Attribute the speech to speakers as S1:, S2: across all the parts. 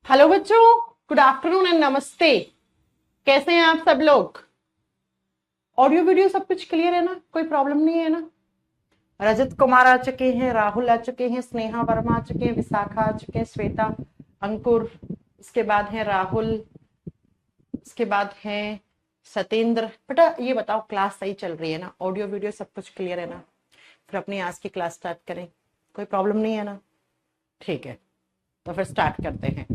S1: Hello बच्चों, good afternoon and नमस्ते। कैसे हैं आप सब लोग? ऑडियो वीडियो सब कुछ क्लियर है ना? कोई प्रॉब्लम नहीं है ना? रजत कुमार आ चुके हैं, राहुल आ चुके हैं, स्नेहा वर्मा आ चुके हैं, विशाखा आ चुके हैं, श्वेता, अंकुर, इसके बाद है राहुल, इसके बाद है सतेंद्र। बेटा ये बताओ, क्लास सही चल रही है ना? ऑडियो वीडियो सब कुछ क्लियर है ना? फिर अपनी आज की क्लास स्टार्ट करें, कोई प्रॉब्लम नहीं है ना? ठीक है, तो फिर स्टार्ट करते हैं।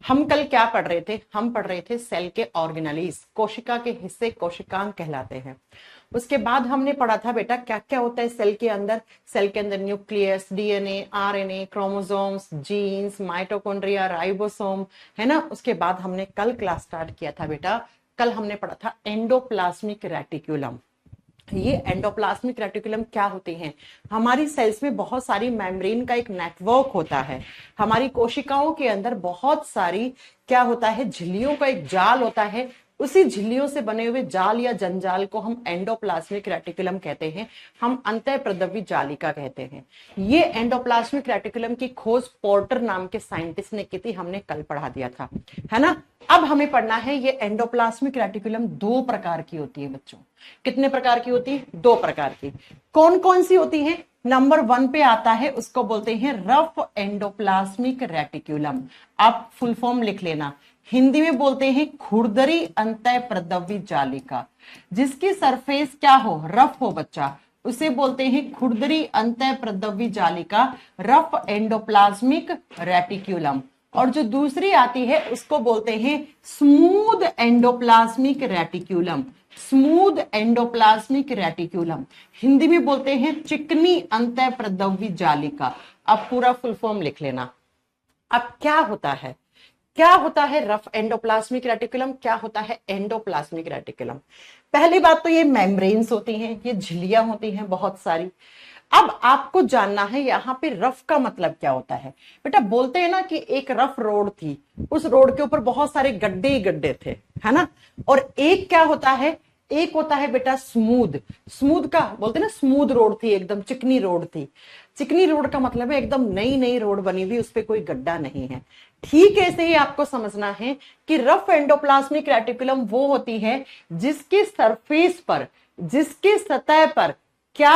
S1: हम कल क्या पढ़ रहे थे? हम पढ़ रहे थे सेल के ऑर्गेनेलीज, कोशिका के हिस्से कोशिकांग कहलाते हैं। उसके बाद हमने पढ़ा था बेटा क्या क्या होता है सेल के अंदर। सेल के अंदर nucleus, DNA, RNA, chromosomes, genes, mitochondria, ribosome, है ना। उसके बाद हमने कल क्लास स्टार्ट किया था बेटा, कल हमने पढ़ा था एंडोप्लाज्मिक रेटिकुलम। ये एंडोप्लाज्मिक रेटिकुलम क्या होते हैं? हमारी सेल्स में बहुत सारी मेम्ब्रेन का एक नेटवर्क होता है। हमारी कोशिकाओं के अंदर बहुत सारी क्या होता है, झिल्लियों का एक जाल होता है। उसी झिल्लियों से बने हुए जाल या जंजाल को हम एंडोप्लाज्मिक रेटिकुलम कहते हैं, हम अंतःप्रद्रवी जालिका कहते हैं। ये एंडोप्लाज्मिक रेटिकुलम की खोज पोर्टर नाम के साइंटिस्ट ने की थी, हमने कल पढ़ा दिया था, है ना। अब हमें पढ़ना है ये एंडोप्लाज्मिक रेटिकुलम दो प्रकार की होती है बच्चों। कितने प्रकार की होती है? दो प्रकार की। कौन कौन सी होती है? नंबर 1 पे आता है, उसको बोलते हैं रफ एंडोप्लाज्मिक रेटिकुलम। आप फुल फॉर्म लिख लेना। हिंदी में बोलते हैं खुरदरी अंतःप्रद्रवी जालिका। जिसकी सरफेस क्या हो? रफ हो बच्चा, उसे बोलते हैं खुरदरी अंतःप्रद्रवी जालिका, रफ एंडोप्लाज्मिक रेटिकुलम। और जो दूसरी आती है उसको बोलते हैं smooth endoplasmic reticulum. Smooth endoplasmic reticulum, Hindi में बोलते हैं चिकनी अंतःप्रद्रवी जालिका। अब पूरा फुल फॉर्म लिख लेना। अब क्या होता है, क्या होता है रफ एंडोप्लाज्मिक रेटिकुलम, क्या होता है एंडोप्लाज्मिक रेटिकुलम? पहली बात तो ये मेम्ब्रेन्स होती हैं, ये झिल्लियां होती हैं बहुत सारी। अब आपको जानना है यहाँ पे रफ का मतलब क्या होता है। बेटा बोलते हैं ना कि एक रफ रोड थी, उस रोड के ऊपर बहुत सारे गड्ढे ही गड्ढे थे, है ना। और एक क्या होता है, एक होता है बेटा स्मूथ। स्मूथ का बोलते हैं ना, स्मूथ रोड थी, एकदम चिकनी रोड थी। चिकनी रोड का मतलब है एकदम नई नई रोड बनी हुई, उस पर कोई गड्ढा नहीं है। ठीक ऐसे ही आपको समझना है कि रफ एंडोप्लाज्मिक रेटिकुलम वो होती है जिसके सरफेस पर, जिसके सतह पर क्या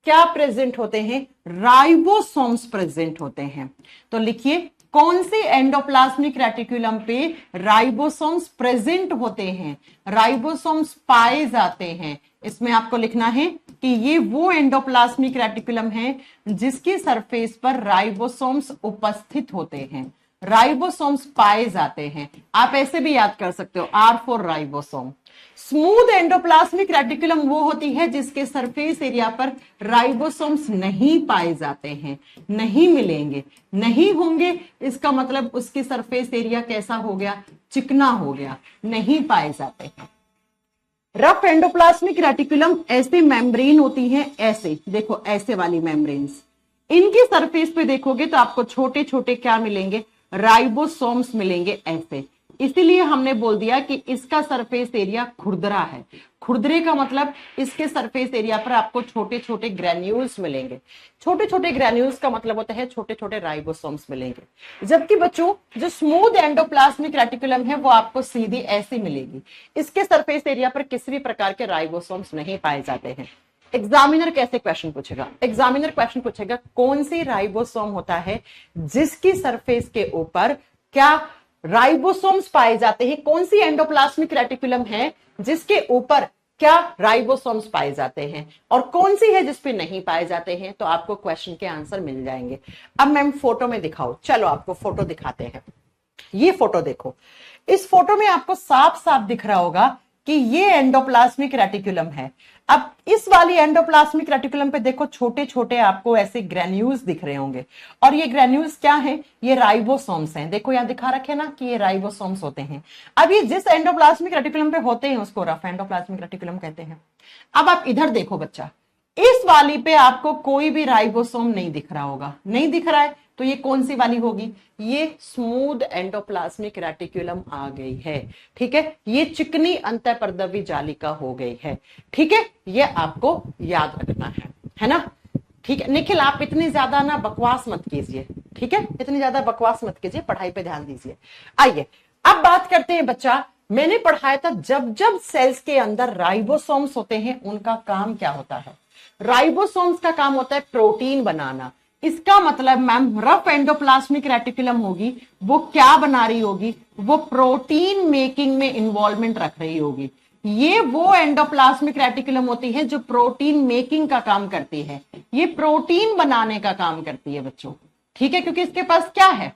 S1: क्या प्रेजेंट होते हैं? राइबोसोम्स प्रेजेंट होते हैं। तो लिखिए, कौन से एंडोप्लाज्मिक रेटिकुलम पे राइबोसोम्स प्रेजेंट होते हैं, राइबोसोम्स पाए जाते हैं? इसमें आपको लिखना है कि ये वो एंडोप्लाज्मिक रेटिकुलम है जिसकी सरफेस पर राइबोसोम्स उपस्थित होते हैं, राइबोसोम्स पाए जाते हैं। आप ऐसे भी याद कर सकते हो, R for ribosome. Smooth endoplasmic reticulum वो होती है जिसके सरफेस एरिया पर राइबोसोम्स नहीं पाए जाते हैं, नहीं मिलेंगे, नहीं होंगे। इसका मतलब उसकी सरफेस एरिया कैसा हो गया? चिकना हो गया, नहीं पाए जाते हैं। रफ एंडोप्लाज्मिक रेटिकुलम ऐसे मेम्ब्रेन होती हैं, ऐसे देखो, ऐसे वाली मेम्ब्रेन्स। इनकी सरफेस पे देखोगे तो आपको छोटे छोटे क्या मिलेंगे? राइबोसोम्स मिलेंगे, ऐसे। इसीलिए हमने बोल दिया कि इसका सरफेस एरिया खुरदरा है। खुरदरे का मतलब इसके सरफेस एरिया पर आपको छोटे छोटे ग्रेन्यूल्स मिलेंगे। छोटे छोटे ग्रेन्यूल्स का मतलब होता है छोटे छोटे राइबोसोम्स मिलेंगे। जबकि बच्चों जो स्मूथ एंडोप्लाज्मिक रेटिकुलम है वो आपको सीधी ऐसी मिलेगी, इसके सरफेस एरिया पर किसी भी प्रकार के राइबोसोम्स नहीं पाए जाते हैं। एग्जामिनर कैसे क्वेश्चन पूछेगा? एग्जामिनर क्वेश्चन पूछेगा कौन सी राइबोसोम होता है जिसकी सरफेस के ऊपर क्या राइबोसोम्स पाए जाते हैं? कौन सी एंडोप्लाज्मिक रेटिकुलम है जिसके ऊपर क्या राइबोसोम्स पाए जाते हैं, और कौन सी है जिसपे नहीं पाए जाते हैं? तो आपको क्वेश्चन के आंसर मिल जाएंगे। अब मैम फोटो में दिखाओ, चलो आपको फोटो दिखाते हैं। ये फोटो देखो, इस फोटो में आपको साफ साफ दिख रहा होगा कि ये एंडोप्लाज्मिक रेटिकुलम है। अब इस वाली एंडोप्लाज्मिक रेटिकुलम पे देखो, छोटे छोटे आपको ऐसे ग्रेन्यूल्स दिख रहे होंगे, और ये ग्रेन्यूल्स क्या हैं? ये राइबोसोम्स हैं। देखो यहां दिखा रखे ना कि ये राइबोसोम्स होते हैं। अब ये जिस एंडोप्लाज्मिक रेटिकुलम पे होते हैं उसको रफ एंडोप्लाज्मिक रेटिकुलम कहते हैं। अब आप इधर देखो बच्चा, इस वाली पे आपको कोई भी राइबोसोम नहीं दिख रहा होगा, नहीं दिख रहा है, तो ये कौन सी वाली होगी? ये स्मूथ एंडोप्लाज्मिक रेटिकुलम आ गई है। ठीक है, ये चिकनी अंतःप्रद्रवी जालिका हो गई है। ठीक है, ये आपको याद रखना है ना। ठीक है निखिल, आप इतनी ज्यादा ना बकवास मत कीजिए, ठीक है, इतनी ज्यादा बकवास मत कीजिए, पढ़ाई पे ध्यान दीजिए। आइए अब बात करते हैं बच्चा, मैंने पढ़ाया था जब जब सेल्स के अंदर राइबोसोम्स होते हैं उनका काम क्या होता है। राइबोसोम्स का काम होता है प्रोटीन बनाना। इसका मतलब मैम रफ एंडोप्लाज्मिक रेटिकुलम होगी, वो क्या बना रही होगी, वो प्रोटीन मेकिंग में इन्वॉल्वमेंट रख रही होगी। ये वो एंडोप्लाज्मिक रेटिकुलम होती है जो प्रोटीन मेकिंग का काम करती है, ये प्रोटीन बनाने का काम करती है बच्चों, ठीक है, क्योंकि इसके पास क्या है,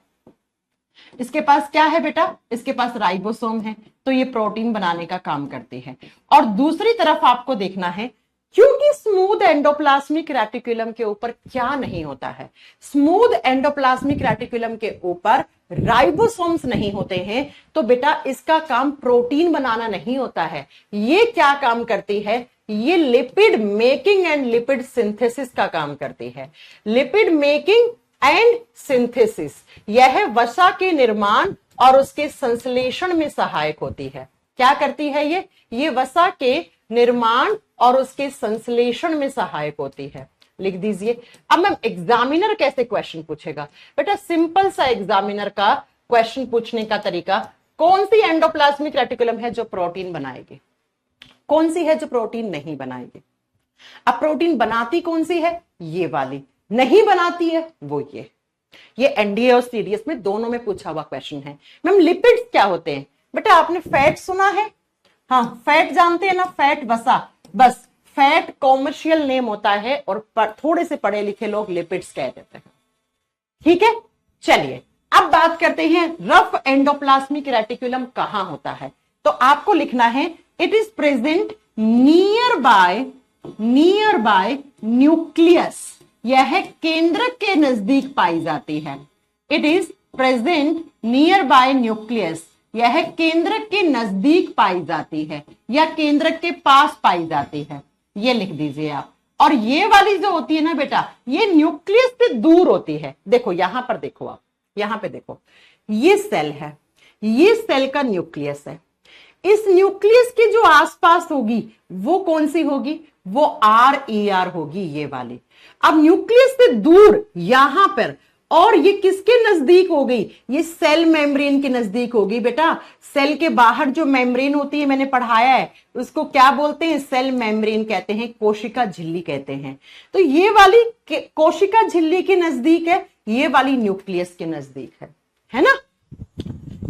S1: इसके पास क्या है बेटा, इसके पास राइबोसोम है, तो ये प्रोटीन बनाने का काम करती है। और दूसरी तरफ आपको देखना है, क्योंकि स्मूथ एंडोप्लाज्मिक रेटिकुलम के ऊपर क्या नहीं होता है, स्मूथ एंडोप्लाज्मिक रेटिकुलम के ऊपर राइबोसोम्स नहीं होते हैं, तो बेटा इसका काम प्रोटीन बनाना नहीं होता है। ये क्या काम करती है, ये lipid making and lipid synthesis का काम करती है। लिपिड मेकिंग एंड सिंथेसिस, यह वसा के निर्माण और उसके संश्लेषण में सहायक होती है। क्या करती है ये वसा के निर्माण और उसके संश्लेषण में सहायक होती है। लिख दीजिए। अब मैम एग्जामिनर कैसे क्वेश्चन पूछेगा, बेटा सिंपल सा एग्जामिनर का क्वेश्चन पूछने का तरीका, कौन सी एंडोप्लाज्मिक रेटिकुलम है जो प्रोटीन बनाएगी, कौन सी है जो प्रोटीन नहीं बनाएगी। अब प्रोटीन बनाती कौन सी है, ये वाली, नहीं बनाती है वो ये एनडीए और सीडीएस में दोनों में पूछा हुआ क्वेश्चन है। मैम लिपिड्स क्या होते हैं, बेटा आपने फैट सुना है, हाँ फैट जानते हैं ना, फैट वसा, बस फैट कॉमर्शियल नेम होता है और थोड़े से पढ़े लिखे लोग लिपिड्स कह देते हैं, ठीक है। चलिए अब बात करते हैं रफ एंडोप्लाज्मिक रेटिकुलम कहां होता है, तो आपको लिखना है it is present near by nucleus, यह केंद्रक के नजदीक पाई जाती है। It is present near by nucleus, यह केंद्रक के नजदीक पाई जाती है या केंद्रक के पास पाई जाती है, ये लिख दीजिए आप। और ये वाली जो होती है ना बेटा, ये न्यूक्लियस से दूर होती है। देखो यहां पर देखो आप, यहां पे देखो, ये सेल है, ये सेल का न्यूक्लियस है। इस न्यूक्लियस के जो आसपास होगी वो कौन सी होगी, वो RER होगी, ये वाली। अब न्यूक्लियस से दूर यहां पर, और ये किसके नजदीक हो गई, ये सेल मेम्ब्रेन के नजदीक होगी बेटा। सेल के बाहर जो मेम्ब्रेन होती है, मैंने पढ़ाया है, उसको क्या बोलते हैं, सेल मेम्ब्रेन कहते हैं, कोशिका झिल्ली कहते हैं। तो ये वाली कोशिका झिल्ली के नजदीक है, ये वाली न्यूक्लियस के नजदीक है ना।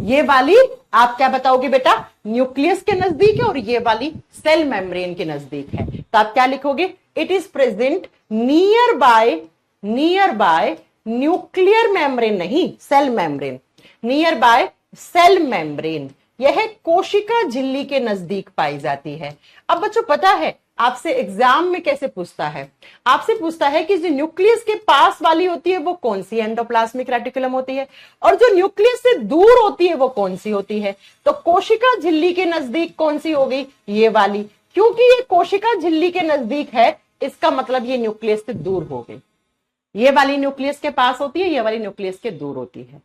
S1: ये वाली आप क्या बताओगे बेटा, न्यूक्लियस के नजदीक है और ये वाली सेल मेम्ब्रेन के नजदीक है। तो आप क्या लिखोगे, it is present nearby nuclear membrane, नहीं cell membrane, nearby cell membrane, यह कोशिका झिल्ली के नजदीक पाई जाती है। अब बच्चों पता है आपसे एग्जाम में कैसे पूछता है, आपसे पूछता है कि जो न्यूक्लियस के पास वाली होती है वो कौन सी एंडोप्लाज्मिक रेटिकुलम होती है, और जो न्यूक्लियस से दूर होती है वो कौन सी होती है। तो कोशिका झिल्ली के नजदीक कौन सी हो गई, ये वाली, क्योंकि ये कोशिका झिल्ली के नजदीक है, इसका मतलब ये न्यूक्लियस से दूर हो गई। ये वाली न्यूक्लियस के पास होती है, ये वाली न्यूक्लियस के दूर होती है।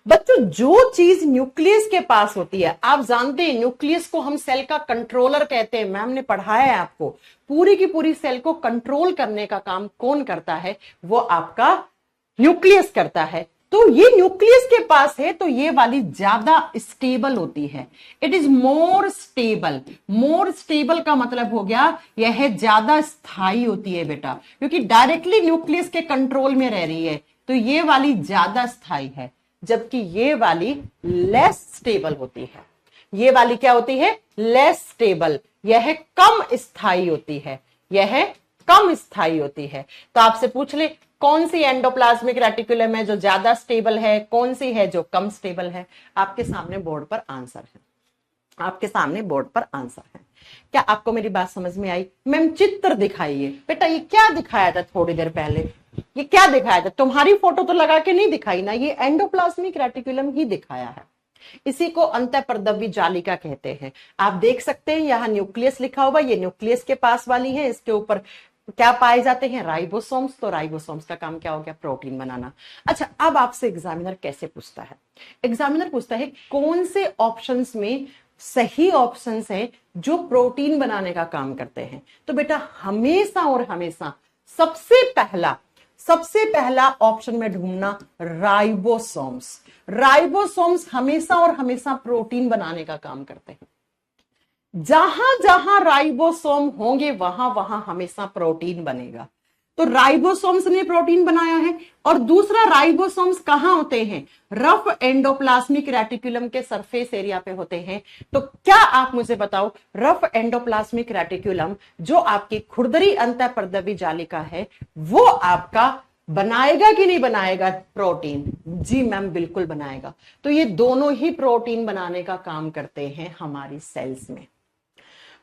S1: बच्चों जो चीज न्यूक्लियस के पास होती है, आप जानते हैं न्यूक्लियस को हम सेल का कंट्रोलर कहते हैं, मैम ने पढ़ाया है आपको, पूरी की पूरी सेल को कंट्रोल करने का काम कौन करता है, वो आपका न्यूक्लियस करता है। तो ये न्यूक्लियस के पास है, तो ये वाली ज्यादा स्टेबल होती है, it is more stable. More stable का मतलब हो गया यह ज्यादा स्थायी होती है बेटा, क्योंकि डायरेक्टली न्यूक्लियस के कंट्रोल में रह रही है, तो ये वाली ज्यादा स्थायी है, जबकि ये वाली लेस स्टेबल होती है। ये वाली क्या होती है, लेस स्टेबल, यह कम स्थायी होती है, यह कम स्थायी होती है। तो आपसे पूछ ले कौन सी एंडोप्लाज्मिक रेटिकुलम है जो ज्यादा स्टेबल है, कौन सी है जो कम स्टेबल है। आपके सामने बोर्ड पर आंसर है, आपके सामने बोर्ड पर आंसर है। क्या आपको मेरी बात समझ में आई। मैम चित्र दिखाइए। बेटा ये क्या दिखाया था थोड़ी देर पहले, ये क्या दिखाया था, तुम्हारी फोटो तो लगा के नहीं दिखाई ना, ये एंडोप्लाज्मिक रेटिकुलम ही दिखाया है। इसी को अंतःपरदव्य जालिका कहते हैं। आप देख सकते हैं यहाँ न्यूक्लियस लिखा हुआ, ये न्यूक्लियस के पास वाली है, इसके ऊपर क्या पाए जाते हैं, राइबोसोम्स। तो राइबोसोम्स का काम क्या हो गया, प्रोटीन बनाना। अच्छा अब आपसे एग्जामिनर कैसे पूछता है, एग्जामिनर पूछता है कौन से ऑप्शंस में सही ऑप्शंस हैं जो प्रोटीन बनाने का काम करते हैं। तो बेटा हमेशा और हमेशा सबसे सबसे पहला ऑप्शन में ढूंढना राइबोसोम्स। राइबोसोम्स हमेशा और हमेशा प्रोटीन बनाने का काम करते हैं। जहां जहां राइबोसोम होंगे वहां वहां हमेशा प्रोटीन बनेगा। तो राइबोसोम्स ने प्रोटीन बनाया है। और दूसरा, राइबोसोम्स कहां होते हैं? रफ एंडोप्लाज्मिक रेटिकुलम के सरफेस एरिया पे होते हैं। तो क्या आप मुझे बताओ, रफ एंडोप्लाज्मिक रेटिकुलम जो आपकी खुरदरी अंतःपर्दवी जालिका है, वो आपका बनाएगा कि नहीं बनाएगा प्रोटीन? जी मैम, बिल्कुल बनाएगा। तो ये दोनों ही प्रोटीन बनाने का काम करते हैं हमारी सेल्स में।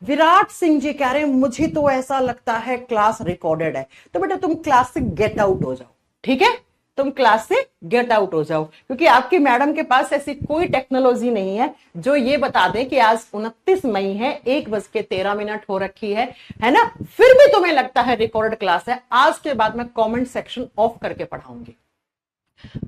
S1: विराट सिंह जी कह रहे हैं मुझे तो ऐसा लगता है क्लास रिकॉर्डेड है। तो बेटा तुम क्लास से गेट आउट हो जाओ, ठीक है? तुम क्लास से गेट आउट हो जाओ, क्योंकि आपकी मैडम के पास ऐसी कोई टेक्नोलॉजी नहीं है जो ये बता दे कि आज 29 मई है, 1:13 हो रखी है ना? फिर भी तुम्हें लगता है रिकॉर्डेड क्लास है। आज के बाद मैं कमेंट सेक्शन ऑफ करके पढ़ाऊंगी।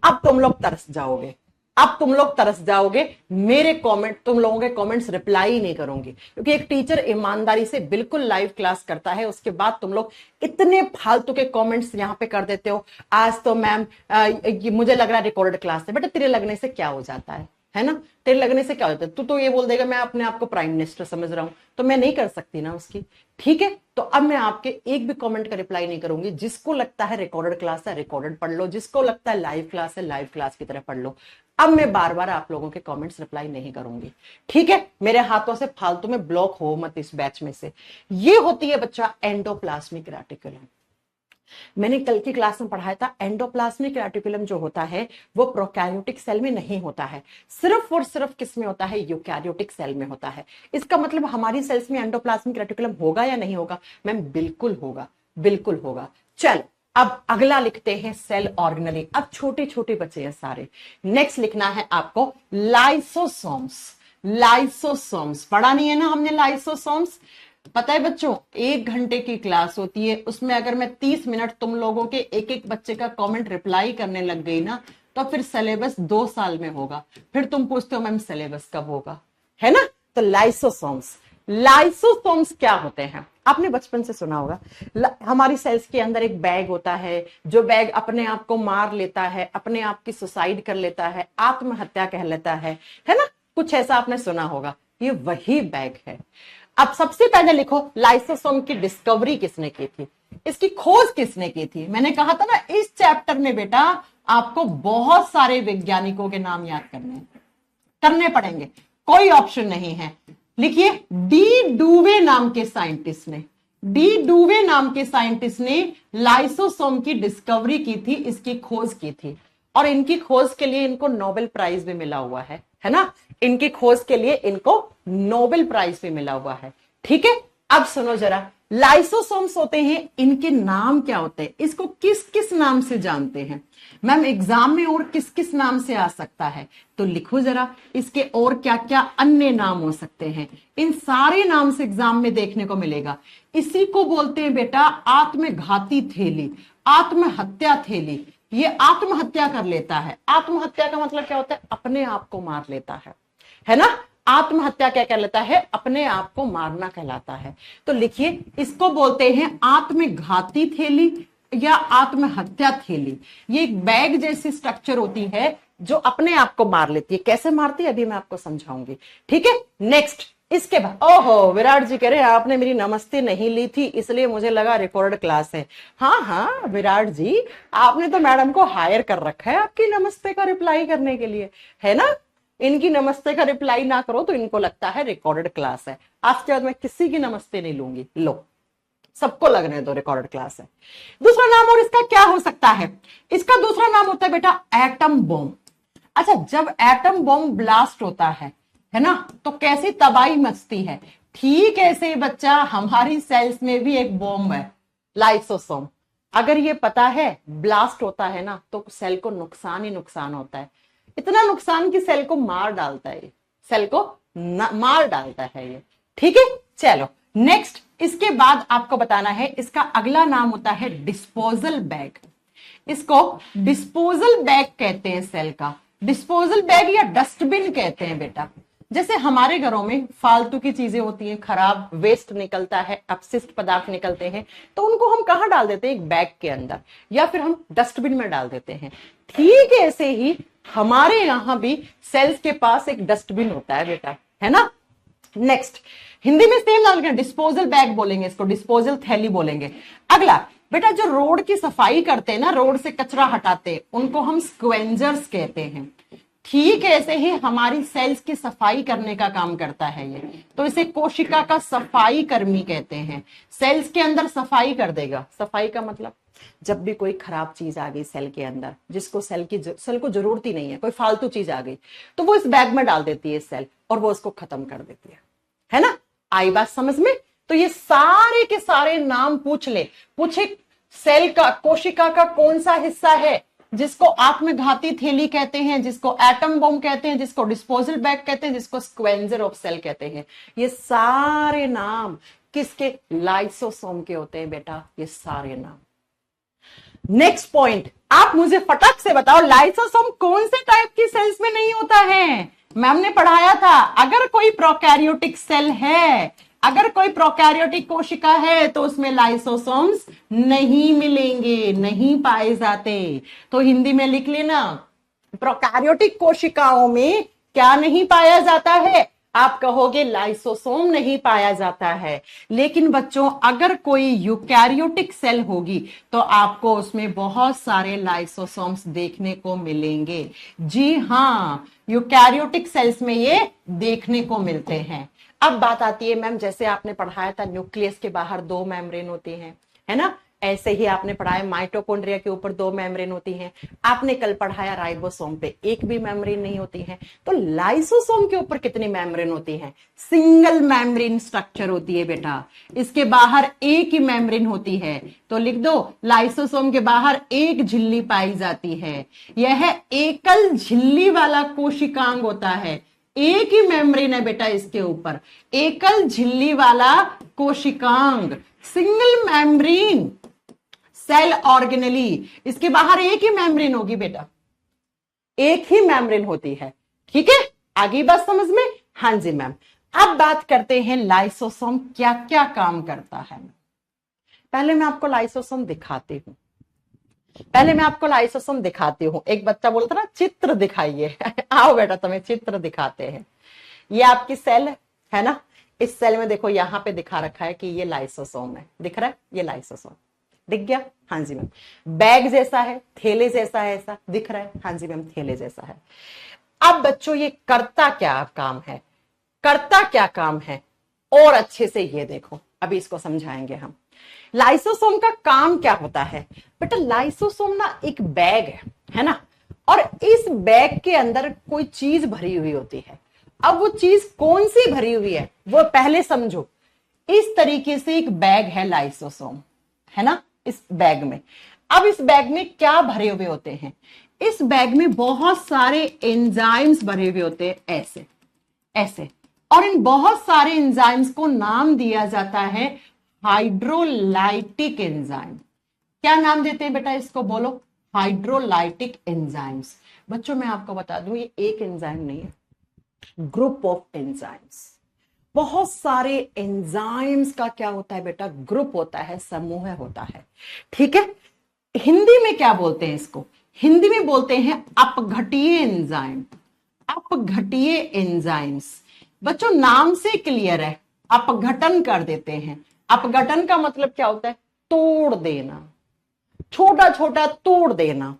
S1: अब तुम लोग तरस जाओगे, अब तुम लोग तरस जाओगे। मेरे कमेंट, तुम लोगों के कमेंट्स रिप्लाई ही नहीं करूंगी, क्योंकि एक टीचर ईमानदारी से बिल्कुल लाइव क्लास करता है। उसके बाद तुम लोग इतने फालतू के कमेंट्स यहां पे कर देते हो। आज तो मैम मुझे लग रहा है रिकॉर्डेड क्लास है। बेटा तेरे लगने से क्या हो जाता है ना? तेरे लगने से क्या होता है? तू तो ये बोल देगा मैं अपने आप को प्राइम मिनिस्टर समझ रहा हूं, तो मैं नहीं कर सकती ना उसकी, ठीक है? तो अब मैं आपके एक भी कमेंट का रिप्लाई नहीं करूंगी। जिसको लगता है रिकॉर्डेड क्लास है, रिकॉर्डेड पढ़ लो। जिसको लगता है लाइव क्लास है, लाइव क्लास की तरह पढ़ लो। अब मैं बार बार आप लोगों के कमेंट्स रिप्लाई नहीं करूंगी, ठीक है? मेरे हाथों से फालतू में ब्लॉक हो मत इस बैच में से। ये होती है बच्चा एंडोप्लाज्मिक रेटिकुलम। मैंने कल की क्लास में पढ़ाया था, एंडोप्लाज्मिक रेटिकुलम जो होता है वो प्रोकैरियोटिक सेल में नहीं होता है, सिर्फ और सिर्फ किस में होता है? यूकैरियोटिक सेल में होता है। इसका मतलब हमारी सेल्स में एंडोप्लाज्मिक रेटिकुलम होगा या नहीं होगा? मैम बिल्कुल होगा, बिल्कुल होगा। चल अब अगला लिखते हैं सेल ऑर्गेनली। अब छोटे छोटे बच्चे हैं सारे। नेक्स्ट लिखना है आपको लाइसोसोम्स। लाइसोसोम्स पढ़ा नहीं है ना हमने? लाइसोसोम्स पता है बच्चों, 1 घंटे की क्लास होती है, उसमें अगर मैं 30 मिनट तुम लोगों के एक एक बच्चे का कमेंट रिप्लाई करने लग गई ना, तो फिर सिलेबस 2 साल में होगा। फिर तुम पूछते हो मैम सिलेबस कब होगा, है ना? तो लाइसोसोम्स, लाइसोसोम्स क्या होते हैं? आपने बचपन से सुना होगा। हमारी सेल्स के अंदर एक बैग होता है, जो बैग अपने आप को मार लेता है, अपने आप की सुसाइड कर लेता है, आत्महत्या कह लेता है ना? कुछ ऐसा आपने सुना होगा। ये वही बैग है। अब सबसे पहले लिखो लाइसोसोम की डिस्कवरी किसने की थी, इसकी खोज किसने की थी? मैंने कहा था ना इस चैप्टर में बेटा आपको बहुत सारे वैज्ञानिकों के नाम याद करने पड़ेंगे, कोई ऑप्शन नहीं है। लिखिए डी डूवे नाम के साइंटिस्ट ने, डी डूवे नाम के साइंटिस्ट ने लाइसोसोम की डिस्कवरी की थी, इसकी खोज की थी। और इनकी खोज के लिए इनको नोबेल प्राइज भी मिला हुआ है ना? इनकी खोज के लिए इनको नोबेल प्राइज भी मिला हुआ है, ठीक है? अब सुनो जरा, लाइसोसोम्स होते हैं, इनके नाम क्या होते हैं? इसको किस किस नाम से जानते हैं? मैम एग्जाम में और किस किस नाम से आ सकता है? तो लिखो जरा, इसके और क्या क्या अन्य नाम हो सकते हैं? इन सारे नाम से एग्जाम में देखने को मिलेगा। इसी को बोलते हैं बेटा आत्मघाती थैली, आत्महत्या थैली। ये आत्महत्या कर लेता है। आत्महत्या का मतलब क्या होता है? अपने आप को मार लेता है ना? आत्महत्या क्या कहलाता है? अपने आप को मारना कहलाता है। तो लिखिए इसको बोलते हैं आत्मघाती थैली या आत्महत्या थैली। ये एक बैग जैसी स्ट्रक्चर होती है जो अपने आप को मार लेती है। कैसे मारती है अभी मैं आपको समझाऊंगी, ठीक है? नेक्स्ट इसके बाद, ओहो विराट जी कह रहे हैं आपने मेरी नमस्ते नहीं ली थी इसलिए मुझे लगा रिकॉर्डेड क्लास है। हाँ विराट जी, आपने तो मैडम को हायर कर रखा है आपकी नमस्ते का रिप्लाई करने के लिए, है ना? इनकी नमस्ते का रिप्लाई ना करो तो इनको लगता है रिकॉर्डेड क्लास है। आज के बाद मैं किसी की नमस्ते नहीं लूंगी। लो, सबको लगने दो रिकॉर्डेड क्लास है। दूसरा नाम और इसका क्या हो सकता है? इसका दूसरा नाम होता है बेटा एटम बॉम्ब। अच्छा, जब एटम बॉम्ब ब्लास्ट होता है ना, तो कैसी तबाही मचती है? ठीक ऐसे बच्चा हमारी सेल्स में भी एक बॉम्ब है, लाइसोसोम। अगर ये पता है ब्लास्ट होता है ना, तो सेल को नुकसान ही नुकसान होता है। इतना नुकसान कि सेल को मार डालता है, सेल को मार डालता है ये, ठीक है? चलो नेक्स्ट, इसके बाद आपको बताना है इसका अगला नाम होता है डिस्पोजल बैग। इसको डिस्पोजल बैग कहते हैं, सेल का डिस्पोजल बैग या डस्टबिन कहते हैं बेटा। जैसे हमारे घरों में फालतू की चीजें होती हैं, खराब वेस्ट निकलता है, अपशिष्ट पदार्थ निकलते हैं, तो उनको हम कहाँ डाल देते हैं? एक बैग के अंदर, या फिर हम डस्टबिन में डाल देते हैं। ठीक ऐसे ही हमारे यहाँ भी सेल्स के पास एक डस्टबिन होता है बेटा, है ना। नेक्स्ट, हिंदी में सेम नाम, डिस्पोजल बैग बोलेंगे इसको, डिस्पोजल थैली बोलेंगे। अगला बेटा, जो रोड की सफाई करते हैं ना, रोड से कचरा हटाते हैं, उनको हम स्क्वेंजर्स कहते हैं। ठीक ऐसे ही हमारी सेल्स की सफाई करने का काम करता है ये, तो इसे कोशिका का सफाई कर्मी कहते हैं। सेल्स के अंदर सफाई कर देगा। सफाई का मतलब, जब भी कोई खराब चीज आ गई सेल के अंदर, जिसको सेल को जरूरत ही नहीं है, कोई फालतू चीज आ गई, तो वो इस बैग में डाल देती है सेल, और वो उसको खत्म कर देती है ना। आई बात समझ में? तो ये सारे के सारे नाम पूछे सेल का, कोशिका का कौन सा हिस्सा है जिसको आत्मघाती थैली कहते हैं, जिसको एटम बॉम्ब कहते हैं, जिसको डिस्पोजल बैग कहते हैं, जिसको स्क्वेंजर ऑफ सेल कहते हैं। ये सारे नाम किसके? लाइसोसोम के होते हैं बेटा, ये सारे नाम। नेक्स्ट पॉइंट, आप मुझे फटक से बताओ, लाइसोसोम कौन से टाइप की सेल्स में नहीं होता है? मैम ने पढ़ाया था, अगर कोई प्रोकैरियोटिक सेल है, अगर कोई प्रोकैरियोटिक कोशिका है, तो उसमें लाइसोसोम्स नहीं मिलेंगे, नहीं पाए जाते। तो हिंदी में लिख लेना, प्रोकैरियोटिक कोशिकाओं में क्या नहीं पाया जाता है? आप कहोगे लाइसोसोम नहीं पाया जाता है। लेकिन बच्चों, अगर कोई यूकैरियोटिक सेल होगी तो आपको उसमें बहुत सारे लाइसोसोम्स देखने को मिलेंगे। जी हां, यूकैरियोटिक सेल्स में ये देखने को मिलते हैं। अब बात आती है मैम, जैसे आपने पढ़ाया था न्यूक्लियस के बाहर 2 मेम्ब्रेन होती हैं, है ना। ऐसे ही आपने पढ़ाया माइटोकॉन्ड्रिया के ऊपर 2 मेम्ब्रेन होती हैं। आपने कल पढ़ाया राइबोसोम पे 1 भी मेम्ब्रेन नहीं होती है। तो लाइसोसोम के ऊपर कितनी मेम्ब्रेन होती है? सिंगल मेम्ब्रेन स्ट्रक्चर होती है बेटा, इसके बाहर एक ही मेम्ब्रेन होती है। तो लिख दो, लाइसोसोम के बाहर एक झिल्ली पाई जाती है। यह एकल झिल्ली वाला कोशिकांग होता है, एक ही मेम्ब्रेन है बेटा इसके ऊपर, एकल झिल्ली वाला कोशिकांग, सिंगल मेम्ब्रेन सेल ऑर्गेनेली। इसके बाहर एक ही मेम्ब्रेन होगी बेटा, एक ही मेम्ब्रेन होती है। ठीक है, आगे बात समझ में? हाँ जी मैम। अब बात करते हैं लाइसोसोम क्या क्या काम करता है। पहले मैं आपको लाइसोसोम दिखाती हूं, एक बच्चा बोलता ना चित्र दिखाइए आओ बेटा तुम्हें चित्र दिखाते हैं। ये आपकी सेल है ना, इस सेल में देखो यहां पे दिखा रखा है कि ये लाइसोसोम है, दिख रहा है? ये लाइसोसोम दिख गया? हाँ जी मैम। बैग जैसा है, थैले जैसा है, ऐसा दिख रहा है? हाँ जी मैम, थैले जैसा है। अब बच्चों, ये करता क्या काम है? और अच्छे से ये देखो, अभी इसको समझाएंगे हम। लाइसोसोम का काम क्या होता है बेटा? लाइसोसोम ना एक बैग है ना, और इस बैग के अंदर कोई चीज भरी हुई होती है। अब वो चीज कौन सी भरी हुई है वो पहले समझो। इस तरीके से एक बैग है लाइसोसोम, है ना, इस बैग में। अब इस बैग में क्या भरे हुए होते हैं? इस बैग में बहुत सारे एंजाइम्स भरे हुए होते हैं, ऐसे ऐसे, और इन बहुत सारे एंजाइम्स को नाम दिया जाता है हाइड्रोलाइटिक एंजाइम। क्या नाम देते हैं बेटा इसको? बोलो, हाइड्रोलाइटिक एंजाइम्स। बच्चों मैं आपको बता दूं, ये एक एंजाइम नहीं है, ग्रुप ऑफ एंजाइम्स। बहुत सारे एंजाइम्स का क्या होता है बेटा? ग्रुप होता है, समूह होता है। ठीक है, हिंदी में क्या बोलते हैं इसको? हिंदी में बोलते हैं अपघटीय एंजाइम, अपघटीय एंजाइम्स। बच्चों नाम से क्लियर है, अपघटन कर देते हैं। अपघटन का मतलब क्या होता है? तोड़ देना, छोटा छोटा तोड़ देना।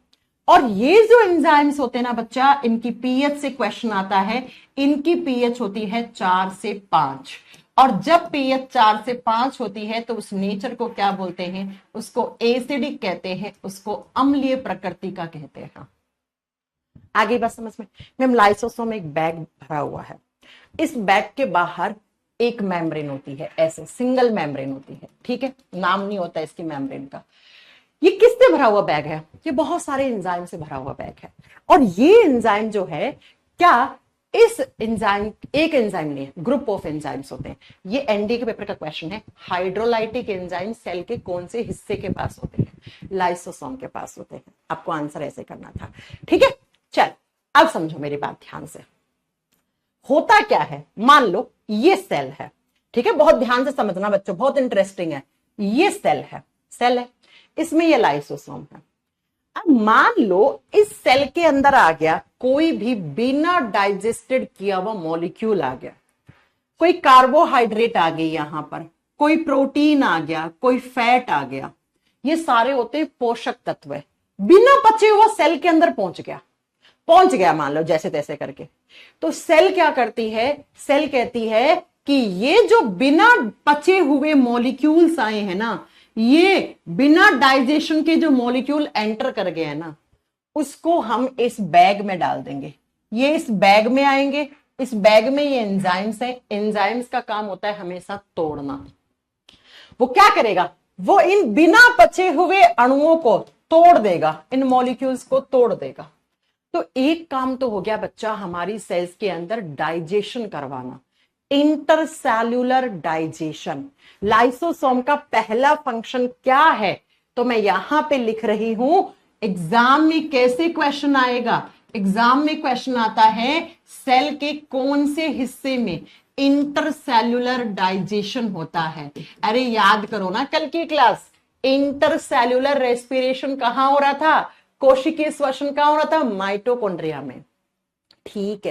S1: और ये जो एंजाइम्स होते हैं ना बच्चा, इनकी पीएच से क्वेश्चन आता है। इनकी पीएच होती है 4 से 5, और जब पीएच 4 से 5 होती है तो उस नेचर को क्या बोलते हैं? उसको एसिडिक कहते हैं, उसको अम्लीय प्रकृति का कहते हैं। आगे बात समझ में? मैम लाइसोसोम एक बैग भरा हुआ है, इस बैग के बाहर एक मेम्ब्रेन होती है, ऐसे सिंगल मेम्ब्रेन होती है। ठीक है, नाम नहीं होता इसकी मेम्ब्रेन का। ये किससे भरा हुआ बैग है? ये बहुत सारे एंजाइम से भरा हुआ बैग है। और ये एंजाइम जो है, क्या इस एंजाइम, एक एंजाइम नहीं है, ग्रुप ऑफ एंजाइम्स होते हैं। ये एनडी के पेपर का क्वेश्चन है। हाइड्रोलाइटिक एंजाइम सेल के कौन से हिस्से के पास होते हैं? लाइसोसोम के पास होते हैं। आपको आंसर ऐसे करना था। ठीक है, चल अब समझो मेरी बात ध्यान से। होता क्या है, मान लो ये सेल है, ठीक है, बहुत ध्यान से समझना बच्चों, बहुत इंटरेस्टिंग है। ये सेल है, सेल है, इसमें ये लाइसोसोम है। अब मान लो इस सेल के अंदर आ गया कोई भी बिना डाइजेस्टेड किया हुआ मॉलिक्यूल आ गया, कोई कार्बोहाइड्रेट आ गई यहां पर, कोई प्रोटीन आ गया, कोई फैट आ गया, ये सारे होते हैं पोषक तत्व है, बिना पचे हुआ सेल के अंदर पहुंच गया मान लो जैसे तैसे करके। तो सेल क्या करती है, सेल कहती है कि ये जो बिना पचे हुए मॉलिक्यूल्स आए हैं ना, ये बिना डाइजेशन के जो मॉलिक्यूल एंटर कर गए हैं ना, उसको हम इस बैग में डाल देंगे। ये इस बैग में आएंगे, इस बैग में ये एंजाइम्स है, एंजाइम्स का काम होता है हमेशा तोड़ना। वो क्या करेगा, वो इन बिना पचे हुए अणुओं को तोड़ देगा, इन मॉलिक्यूल्स को तोड़ देगा। तो एक काम तो हो गया बच्चा हमारी सेल्स के अंदर डाइजेशन करवाना, इंटरसेल्यूलर डाइजेशन। लाइसोसोम का पहला फंक्शन क्या है, तो मैं यहां पे लिख रही हूं, एग्जाम में कैसे क्वेश्चन आएगा, एग्जाम में क्वेश्चन आता है सेल के कौन से हिस्से में इंटरसेल्यूलर डाइजेशन होता है। अरे याद करो ना कल की क्लास, इंटरसेल्यूलर रेस्पिरेशन कहां हो रहा था, कोशिकीय श्वसन कहां हो रहा था, माइटोकॉन्ड्रिया में। ठीक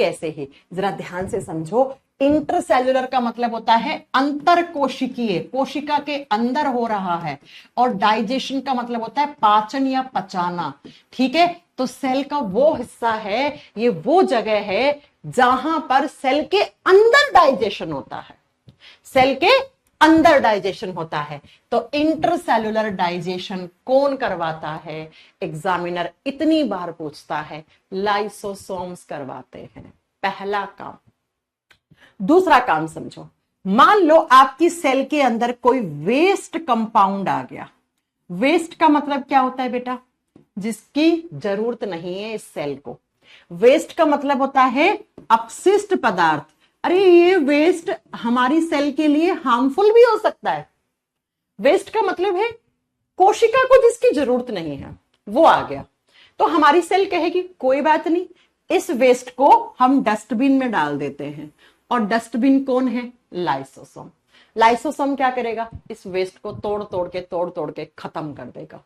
S1: ऐसे ही जरा ध्यान से समझो, इंटरसेल्यूलर का मतलब होता है अंतर कोशिकीय, कोशिका के अंदर हो रहा है, और डाइजेशन का मतलब होता है पाचन या पचाना। ठीक है, तो सेल का वो हिस्सा है, ये वो जगह है जहां पर सेल के अंदर डाइजेशन होता है, सेल के अंदर डाइजेशन होता है। तो इंटरसेल्यूलर डाइजेशन कौन करवाता है, एग्जामिनर इतनी बार पूछता है, लाइसोसोम्स करवाते हैं, पहला काम। दूसरा काम समझो, मान लो आपकी सेल के अंदर कोई वेस्ट कंपाउंड आ गया। वेस्ट का मतलब क्या होता है बेटा, जिसकी जरूरत नहीं है इस सेल को। वेस्ट का मतलब होता है अपशिष्ट पदार्थ। अरे ये वेस्ट हमारी सेल के लिए हार्मफुल भी हो सकता है। वेस्ट का मतलब है कोशिका को जिसकी जरूरत नहीं है वो आ गया, तो हमारी सेल कहेगी कोई बात नहीं, इस वेस्ट को हम डस्टबिन में डाल देते हैं। और डस्टबिन कौन है, लाइसोसोम। लाइसोसोम क्या करेगा, इस वेस्ट को तोड़ तोड़ के खत्म कर देगा।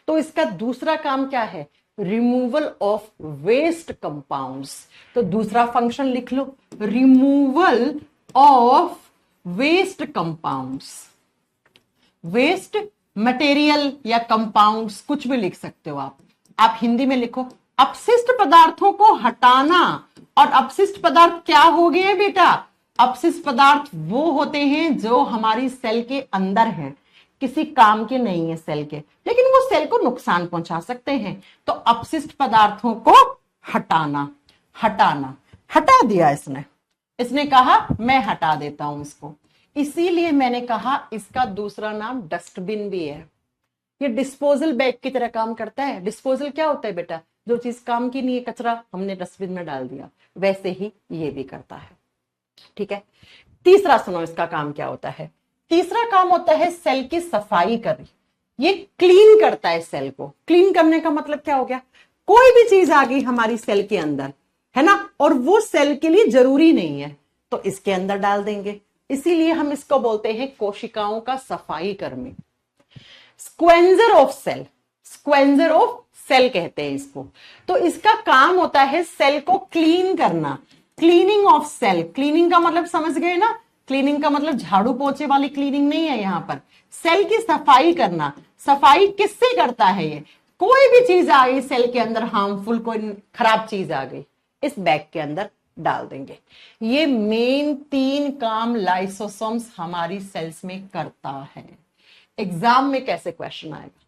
S1: तो इसका दूसरा काम क्या है, रिमूवल ऑफ वेस्ट कंपाउंड्स। तो दूसरा फंक्शन लिख लो, removal of waste compounds. Waste material या कंपाउंड्स कुछ भी लिख सकते हो आप हिंदी में लिखो, अपशिष्ट पदार्थों को हटाना। और अपशिष्ट पदार्थ क्या हो गए बेटा, अपशिष्ट पदार्थ वो होते हैं जो हमारी सेल के अंदर हैं, किसी काम के नहीं है सेल के, लेकिन वो सेल को नुकसान पहुंचा सकते हैं। तो अपशिष्ट पदार्थों को हटाना, हटा दिया इसने कहा मैं हटा देता हूं इसको। इसीलिए मैंने कहा इसका दूसरा नाम डस्टबिन भी है। ये डिस्पोजल बैग की तरह काम करता है। डिस्पोजल क्या होता है बेटा, जो चीज काम की नहीं है, कचरा हमने डस्टबिन में डाल दिया, वैसे ही ये भी करता है। ठीक है, तीसरा सुनो इसका काम क्या होता है। तीसरा काम होता है सेल की सफाई करनी। ये क्लीन करता है सेल को। क्लीन करने का मतलब क्या हो गया, कोई भी चीज आ गई हमारी सेल के अंदर है ना, और वो सेल के लिए जरूरी नहीं है, तो इसके अंदर डाल देंगे। इसीलिए हम इसको बोलते हैं कोशिकाओं का सफाई कर्मी, scavenger of cell. Scavenger of cell कहते हैं इसको। तो इसका काम होता है सेल को क्लीन करना, क्लीनिंग ऑफ सेल। क्लीनिंग का मतलब समझ गए ना, क्लीनिंग का मतलब झाड़ू पोछे वाली क्लीनिंग नहीं है, यहां पर सेल की सफाई करना। सफाई किससे करता है ये, कोई भी चीज आ गई सेल के अंदर हार्मफुल, कोई खराब चीज आ गई, इस बैग के अंदर डाल देंगे। ये मेन 3 काम लाइसोसोम्स हमारी सेल्स में करता है। एग्जाम में कैसे क्वेश्चन आएगा,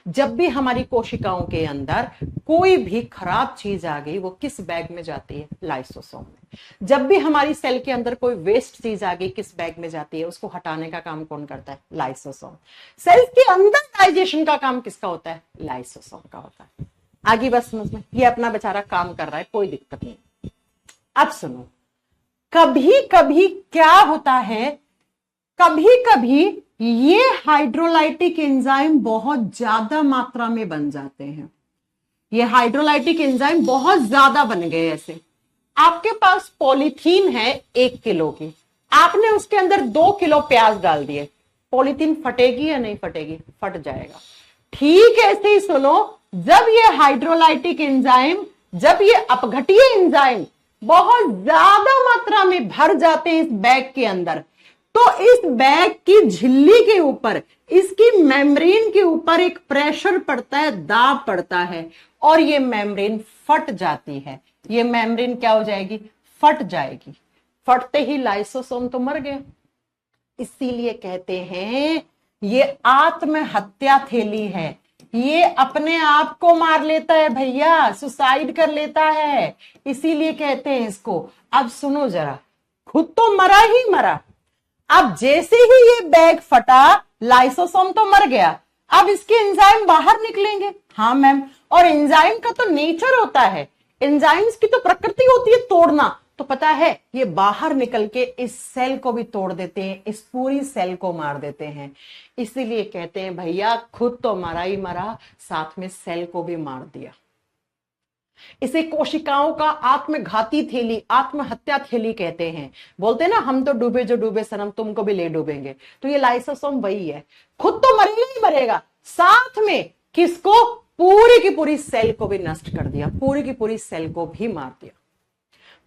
S1: जब भी हमारी कोशिकाओं के अंदर कोई भी खराब चीज आ गई, वो किस बैग में जाती है, लाइसोसोम में। जब भी हमारी सेल के अंदर कोई वेस्ट चीज आ गई, किस बैग में जाती है, उसको हटाने का काम कौन करता है, लाइसोसोम। सेल के अंदर डाइजेशन का काम किसका होता है, लाइसोसोम का होता है। आगे बस समझ में, ये अपना बेचारा काम कर रहा है, कोई दिक्कत नहीं। अब सुनो, कभी कभी क्या होता है, कभी कभी ये हाइड्रोलाइटिक एंजाइम बहुत ज्यादा मात्रा में बन जाते हैं। ये हाइड्रोलाइटिक एंजाइम बहुत ज्यादा बन गए ऐसे। आपके पास पॉलीथीन है 1 किलो की, आपने उसके अंदर 2 किलो प्याज डाल दिए, पॉलीथीन फटेगी या नहीं फटेगी? फट जाएगा। ठीक ऐसे ही सुनो, जब ये हाइड्रोलाइटिक एंजाइम, जब ये अपघटीय एंजाइम बहुत ज्यादा मात्रा में भर जाते हैं इस बैग के अंदर, तो इस बैग की झिल्ली के ऊपर, इसकी मेम्ब्रेन के ऊपर एक प्रेशर पड़ता है, दाब पड़ता है, और ये मेम्ब्रेन फट जाती है। ये मेम्ब्रेन क्या हो जाएगी? फट जाएगी। फटते ही लाइसोसोम तो मर गया। इसीलिए कहते हैं ये आत्महत्या थैली है, ये अपने आप को मार लेता है भैया, सुसाइड कर लेता है, इसीलिए कहते हैं इसको। अब सुनो जरा, खुद तो मरा ही मरा, अब जैसे ही ये बैग फटा, लाइसोसोम तो मर गया, अब इसके एंजाइम बाहर निकलेंगे। हाँ मैम, और एंजाइम का तो नेचर होता है, एंजाइम्स की तो प्रकृति होती है तोड़ना, तो पता है ये बाहर निकल के इस सेल को भी तोड़ देते हैं, इस पूरी सेल को मार देते हैं। इसीलिए कहते हैं भैया खुद तो मरा ही मरा, साथ में सेल को भी मार दिया। इसे कोशिकाओं का आत्मघाती थैली, आत्महत्या थैली कहते हैं। बोलते हैं ना, हम तो डूबे जो डूबे सनम, तुमको भी ले डूबेंगे। तो ये लाइसोसोम वही है, खुद तो मरेगा ही मरेगा, साथ में किसको? पूरी की पूरी सेल को भी नष्ट कर दिया, पूरी की पूरी सेल को भी मार दिया,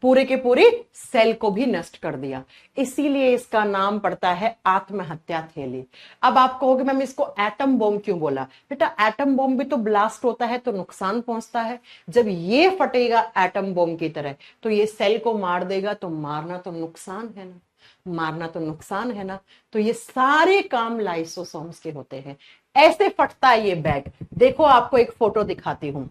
S1: पूरे के पूरी सेल को भी नष्ट कर दिया। इसीलिए इसका नाम पड़ता है आत्महत्या थैली। अब आप कहोगे मैम इसको एटम बॉम्ब क्यों बोला? बेटा एटम बॉम्ब भी तो ब्लास्ट होता है तो नुकसान पहुंचता है, जब ये फटेगा एटम बॉम्ब की तरह तो ये सेल को मार देगा, तो मारना तो नुकसान है ना, मारना तो नुकसान है ना। तो ये सारे काम लाइसोसोम्स के होते हैं। ऐसे फटता है ये बैग। देखो आपको एक फोटो दिखाती हूं,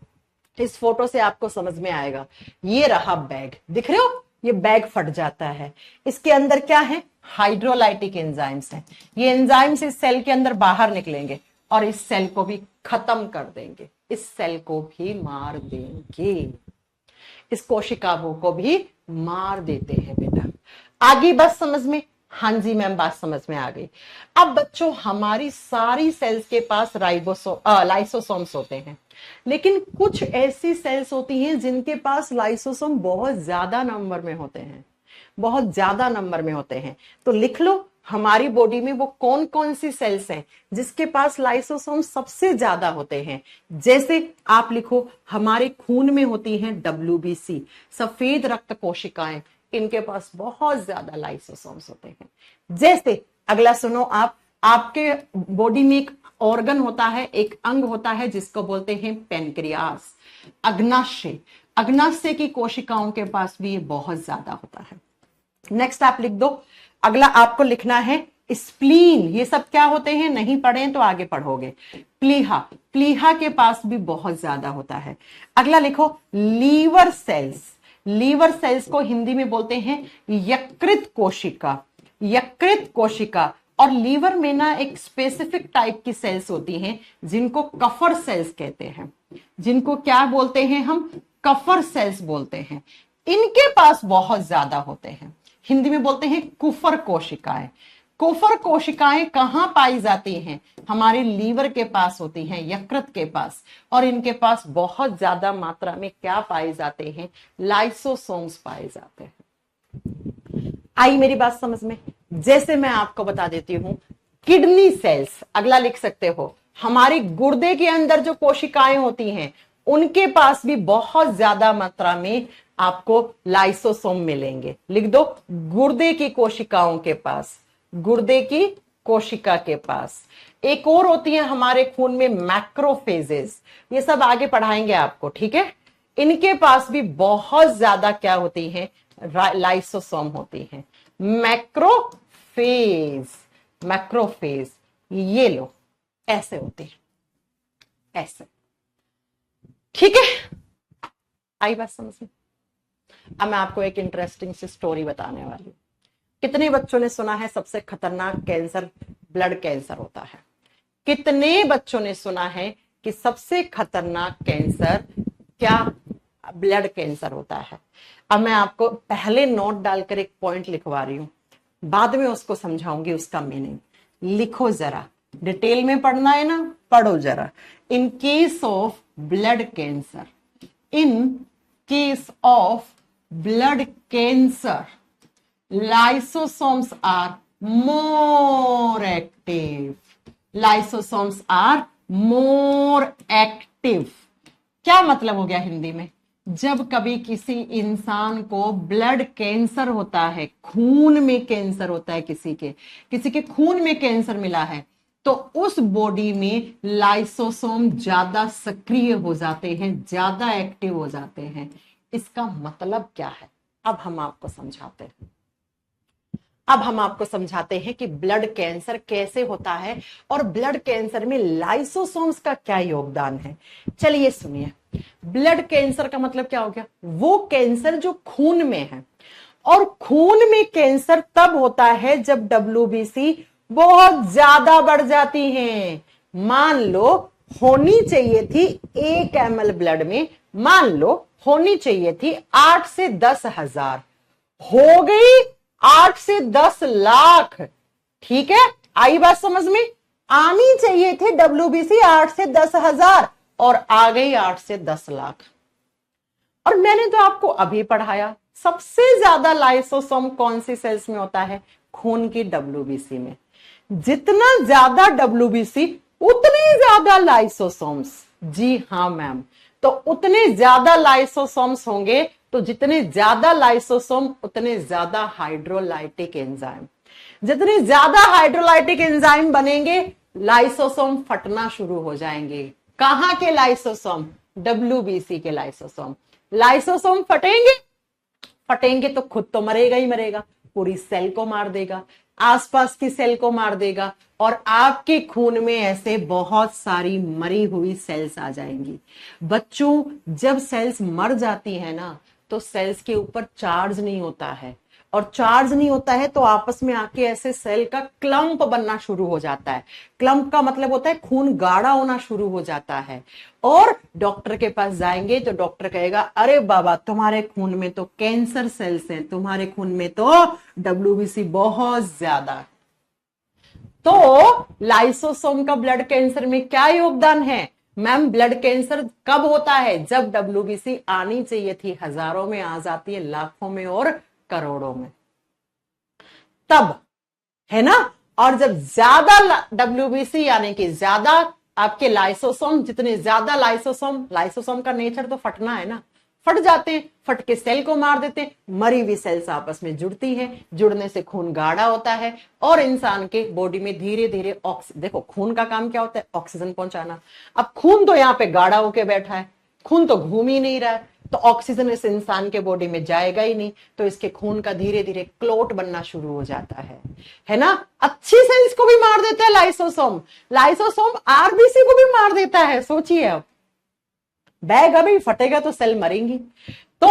S1: इस फोटो से आपको समझ में आएगा। ये रहा बैग, दिख रहे हो? ये बैग फट जाता है। इसके अंदर क्या है? हाइड्रोलाइटिक एंजाइम्स हैं। ये एंजाइम्स इस सेल के अंदर बाहर निकलेंगे और इस सेल को भी खत्म कर देंगे, इस सेल को भी मार देंगे, इस कोशिका को भी मार देते हैं बेटा। आगे बात समझ में? हाँ जी मैम, बात समझ में आ गई। अब बच्चों हमारी सारी सेल्स के पास लाइसोसोम्स होते हैं, लेकिन कुछ ऐसी सेल्स होती हैं जिनके पास लाइसोसोम बहुत ज्यादा नंबर में होते हैं, बहुत ज्यादा नंबर में होते हैं। तो लिख लो हमारी बॉडी में वो कौन कौन सी सेल्स हैं जिसके पास लाइसोसोम सबसे ज्यादा होते हैं। जैसे आप लिखो, हमारे खून में होती हैं WBC, सफेद रक्त कोशिकाएं, इनके पास बहुत ज्यादा लाइसोसोम्स होते हैं। जैसे अगला सुनो आप, आपके बॉडी में एक ऑर्गन होता है, एक अंग होता है जिसको बोलते हैं पेनक्रियास। अग्नाशय, अग्नाशय की कोशिकाओं के पास भी ये बहुत ज्यादा होता है। नेक्स्ट आप लिख दो, अगला आपको लिखना है स्प्लीन। ये सब क्या होते हैं? नहीं पढ़े तो आगे पढ़ोगे। प्लीहा, प्लीहा के पास भी बहुत ज्यादा होता है। अगला लिखो लीवर सेल्स। लीवर सेल्स को हिंदी में बोलते हैं यकृत कोशिका, यकृत कोशिका। और लीवर में ना एक स्पेसिफिक टाइप की सेल्स होती हैं जिनको कफर सेल्स कहते हैं, जिनको क्या बोलते हैं हम? कफर सेल्स बोलते हैं। इनके पास बहुत ज्यादा होते हैं, हिंदी में बोलते हैं कुफर कोशिकाएं। कुफर कोशिकाएं कहां पाई जाती हैं? हमारे लीवर के पास होती हैं, यकृत के पास। और इनके पास बहुत ज्यादा मात्रा में क्या पाए जाते हैं? लाइसोसोम्स पाए जाते हैं। आई मेरी बात समझ में? जैसे मैं आपको बता देती हूं, किडनी सेल्स, अगला लिख सकते हो, हमारे गुर्दे के अंदर जो कोशिकाएं होती हैं उनके पास भी बहुत ज्यादा मात्रा में आपको लाइसोसोम मिलेंगे। लिख दो, गुर्दे की कोशिकाओं के पास, गुर्दे की कोशिका के पास। एक और होती है हमारे खून में मैक्रोफेजेस, ये सब आगे पढ़ाएंगे आपको, ठीक है? इनके पास भी बहुत ज्यादा क्या होती है? लाइसोसोम होती है। मैक्रोफेज, मैक्रोफेज ये लो, ऐसे होती है, ऐसे, ठीक है? आई बात समझ में? अब मैं आपको एक इंटरेस्टिंग सी स्टोरी बताने वाली हूं। कितने बच्चों ने सुना है सबसे खतरनाक कैंसर ब्लड कैंसर होता है? कितने बच्चों ने सुना है कि सबसे खतरनाक कैंसर क्या? ब्लड कैंसर होता है। अब मैं आपको पहले नोट डालकर एक पॉइंट लिखवा रही हूं, बाद में उसको समझाऊंगी उसका मीनिंग। लिखो जरा, डिटेल में पढ़ना है ना, पढ़ो जरा। In case of blood cancer, in case of blood cancer, lysosomes are more active. Lysosomes are more active. क्या मतलब हो गया हिंदी में? जब कभी किसी इंसान को ब्लड कैंसर होता है, खून में कैंसर होता है, किसी के खून में कैंसर मिला है, तो उस बॉडी में लाइसोसोम ज्यादा सक्रिय हो जाते हैं, ज्यादा एक्टिव हो जाते हैं। इसका मतलब क्या है? अब हम आपको समझाते हैं कि ब्लड कैंसर कैसे होता है और ब्लड कैंसर में लाइसोसोम्स का क्या योगदान है। चलिए सुनिए, ब्लड कैंसर का मतलब क्या हो गया? वो कैंसर जो खून में है, और खून में कैंसर तब होता है जब WBC बहुत ज्यादा बढ़ जाती है। मान लो होनी चाहिए थी 1 ml ब्लड में, मान लो होनी चाहिए थी 8 से 10 हजार, हो गई 8 से 10 लाख। ठीक है, आई बात समझ में? आनी चाहिए थी WBC 8 से 10 हजार और आ गई 8 से 10 लाख। और मैंने तो आपको अभी पढ़ाया, सबसे ज्यादा लाइसोसोम कौन सी सेल्स में होता है? खून की WBC में। जितना ज्यादा WBC उतने ज्यादा लाइसोसोम्स। जी हां मैम, तो उतने ज्यादा लाइसोसोम्स होंगे, तो जितने ज्यादा लाइसोसोम उतने ज्यादा हाइड्रोलाइटिक एंजाइम। जितने ज्यादा हाइड्रोलाइटिक एंजाइम बनेंगे, लाइसोसोम फटना शुरू हो जाएंगे। कहां के लाइसोसोम? WBC के लाइसोसोम। लाइसोसोम फटेंगे तो खुद तो मरेगा ही मरेगा, पूरी सेल को मार देगा, आसपास की सेल को मार देगा, और आपके खून में ऐसे बहुत सारी मरी हुई सेल्स आ जाएंगी। बच्चों, जब सेल्स मर जाती है ना, तो सेल्स के ऊपर चार्ज नहीं होता है, और चार्ज नहीं होता है तो आपस में आके ऐसे सेल का क्लंप बनना शुरू हो जाता है। क्लंप का मतलब होता है खून गाढ़ा होना शुरू हो जाता है, और डॉक्टर के पास जाएंगे तो डॉक्टर कहेगा, अरे बाबा तुम्हारे खून में तो कैंसर सेल्स हैं, तुम्हारे खून में तो WBC बहुत ज्यादा। तो लाइसोसोम का ब्लड कैंसर में क्या योगदान है? मैम, ब्लड कैंसर कब होता है? जब WBC आनी चाहिए थी हजारों में, आ जाती है लाखों में और करोड़ों में, तब, है ना? और जब ज्यादा WBC यानी कि ज्यादा आपके लाइसोसोम, जितने ज्यादा लाइसोसोम का नेचर तो फटना है ना, फट जाते हैं, फट के सेल को मार देते हैं, मरी हुई सेल्स आपस में जुड़ती हैं, जुड़ने से खून गाढ़ा होता है, और इंसान के बॉडी में धीरे धीरे देखो खून का काम क्या होता है? ऑक्सीजन पहुंचाना। अब खून तो यहाँ पे गाढ़ा होके बैठा है, खून तो घूम ही नहीं रहा है, तो ऑक्सीजन इस इंसान के बॉडी में जाएगा ही नहीं, तो इसके खून का धीरे धीरे क्लोट बनना शुरू हो जाता है ना? अच्छी सेल्स को भी मार देता है लाइसोसोम RBC को भी मार देता है। सोचिए, अब बैग अभी फटेगा तो सेल मरेंगी, तो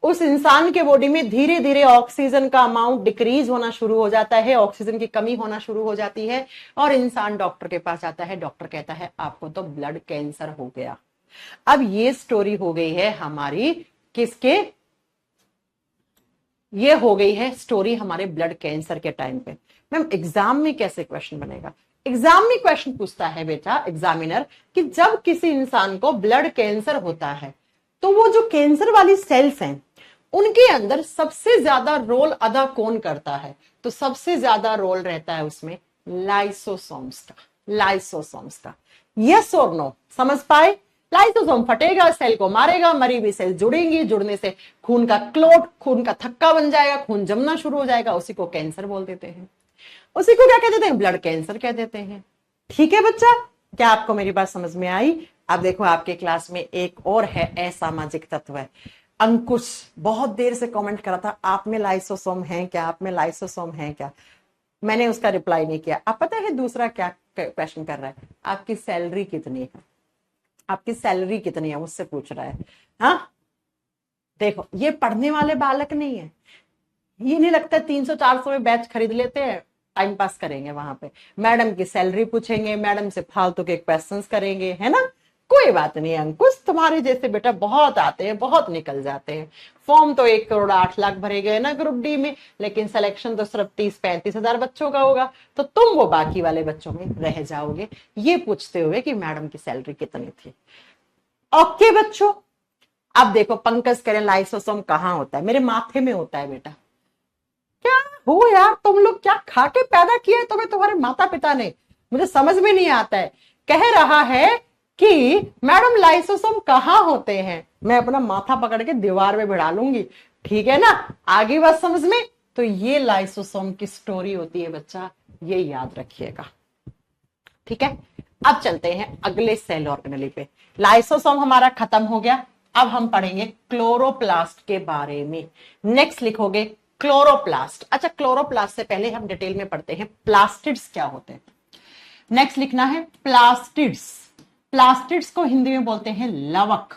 S1: उस इंसान के बॉडी में धीरे धीरे ऑक्सीजन का अमाउंट डिक्रीज होना शुरू हो जाता है, ऑक्सीजन की कमी होना शुरू हो जाती है, और इंसान डॉक्टर के पास आता है, डॉक्टर कहता है आपको तो ब्लड कैंसर हो गया। अब ये स्टोरी हो गई है हमारी किसके? ये हो गई है स्टोरी हमारे ब्लड कैंसर के टाइम पे। मैम, एग्जाम में कैसे क्वेश्चन बनेगा? एग्जाम में क्वेश्चन पूछता है बेटा एग्जामिनर कि जब किसी इंसान को ब्लड कैंसर होता है, तो वो जो कैंसर वाली सेल्स हैं, उनके अंदर सबसे ज्यादा रोल अदा कौन करता है? तो सबसे ज्यादा रोल रहता है उसमें लाइसोसोम्स का। यस और नो? समझ पाए? लाइसोसोम फटेगा, सेल को मारेगा, मरी हुई सेल जुड़ेंगी, जुड़ने से खून का क्लोट, खून का थक्का बन जाएगा, खून जमना शुरू हो जाएगा, उसी को कैंसर बोल देते हैं। उसी को क्या कह देते हैं? ब्लड कैंसर कह देते हैं। ठीक है बच्चा, क्या आपको मेरी बात समझ में आई? अब देखो, आपके क्लास में एक और है असामाजिक तत्व है, अंकुश। बहुत देर से कमेंट करा था, आप में लाइसोसोम है क्या, आप में लाइसोसोम है क्या? मैंने उसका रिप्लाई नहीं किया। अब पता है दूसरा क्या क्वेश्चन कर रहा है? आपकी सैलरी कितनी है? आपकी सैलरी कितनी है मुझसे पूछ रहा है। हाँ, देखो, ये पढ़ने वाले बालक नहीं है, ये नहीं लगता 300-400 में बैच खरीद लेते हैं, टाइम पास करेंगे वहां पे, मैडम की सैलरी पूछेंगे, मैडम से फालतू के क्वेश्चंस करेंगे, है ना? कोई बात नहीं अंकुश, तुम्हारे जैसे बेटा बहुत आते हैं, बहुत निकल जाते हैं। फॉर्म तो 1 करोड़ 8 लाख भरे गए ना ग्रुप डी में, लेकिन सिलेक्शन तो सिर्फ 30-35 हजार बच्चों का होगा, तो तुम वो बाकी वाले बच्चों में रह जाओगे, ये पूछते हुए कि मैडम की सैलरी कितनी थी। ओके बच्चों, अब देखो पंकज करें लाइसोसोम कहाँ होता है? मेरे माथे में होता है बेटा। क्या हो यार, तुम लोग क्या खा के पैदा किया है तुम्हें तुम्हारे माता पिता ने? मुझे समझ में नहीं आता है। कह रहा है कि मैडम लाइसोसोम कहाँ होते हैं? मैं अपना माथा पकड़ के दीवार में भिड़ा लूंगी। ठीक है ना, आगे बात समझ में? तो ये लाइसोसोम की स्टोरी होती है बच्चा, ये याद रखिएगा। ठीक है, अब चलते हैं अगले सेल ऑर्गेनेली पे। लाइसोसोम हमारा खत्म हो गया। अब हम पढ़ेंगे क्लोरोप्लास्ट के बारे में। नेक्स्ट लिखोगे क्लोरोप्लास्ट। अच्छा, क्लोरोप्लास्ट से पहले हम डिटेल में पढ़ते हैं प्लास्टिड्स क्या होते हैं। नेक्स्ट लिखना है प्लास्टिड्स। प्लास्टिड्स को हिंदी में बोलते हैं लवक।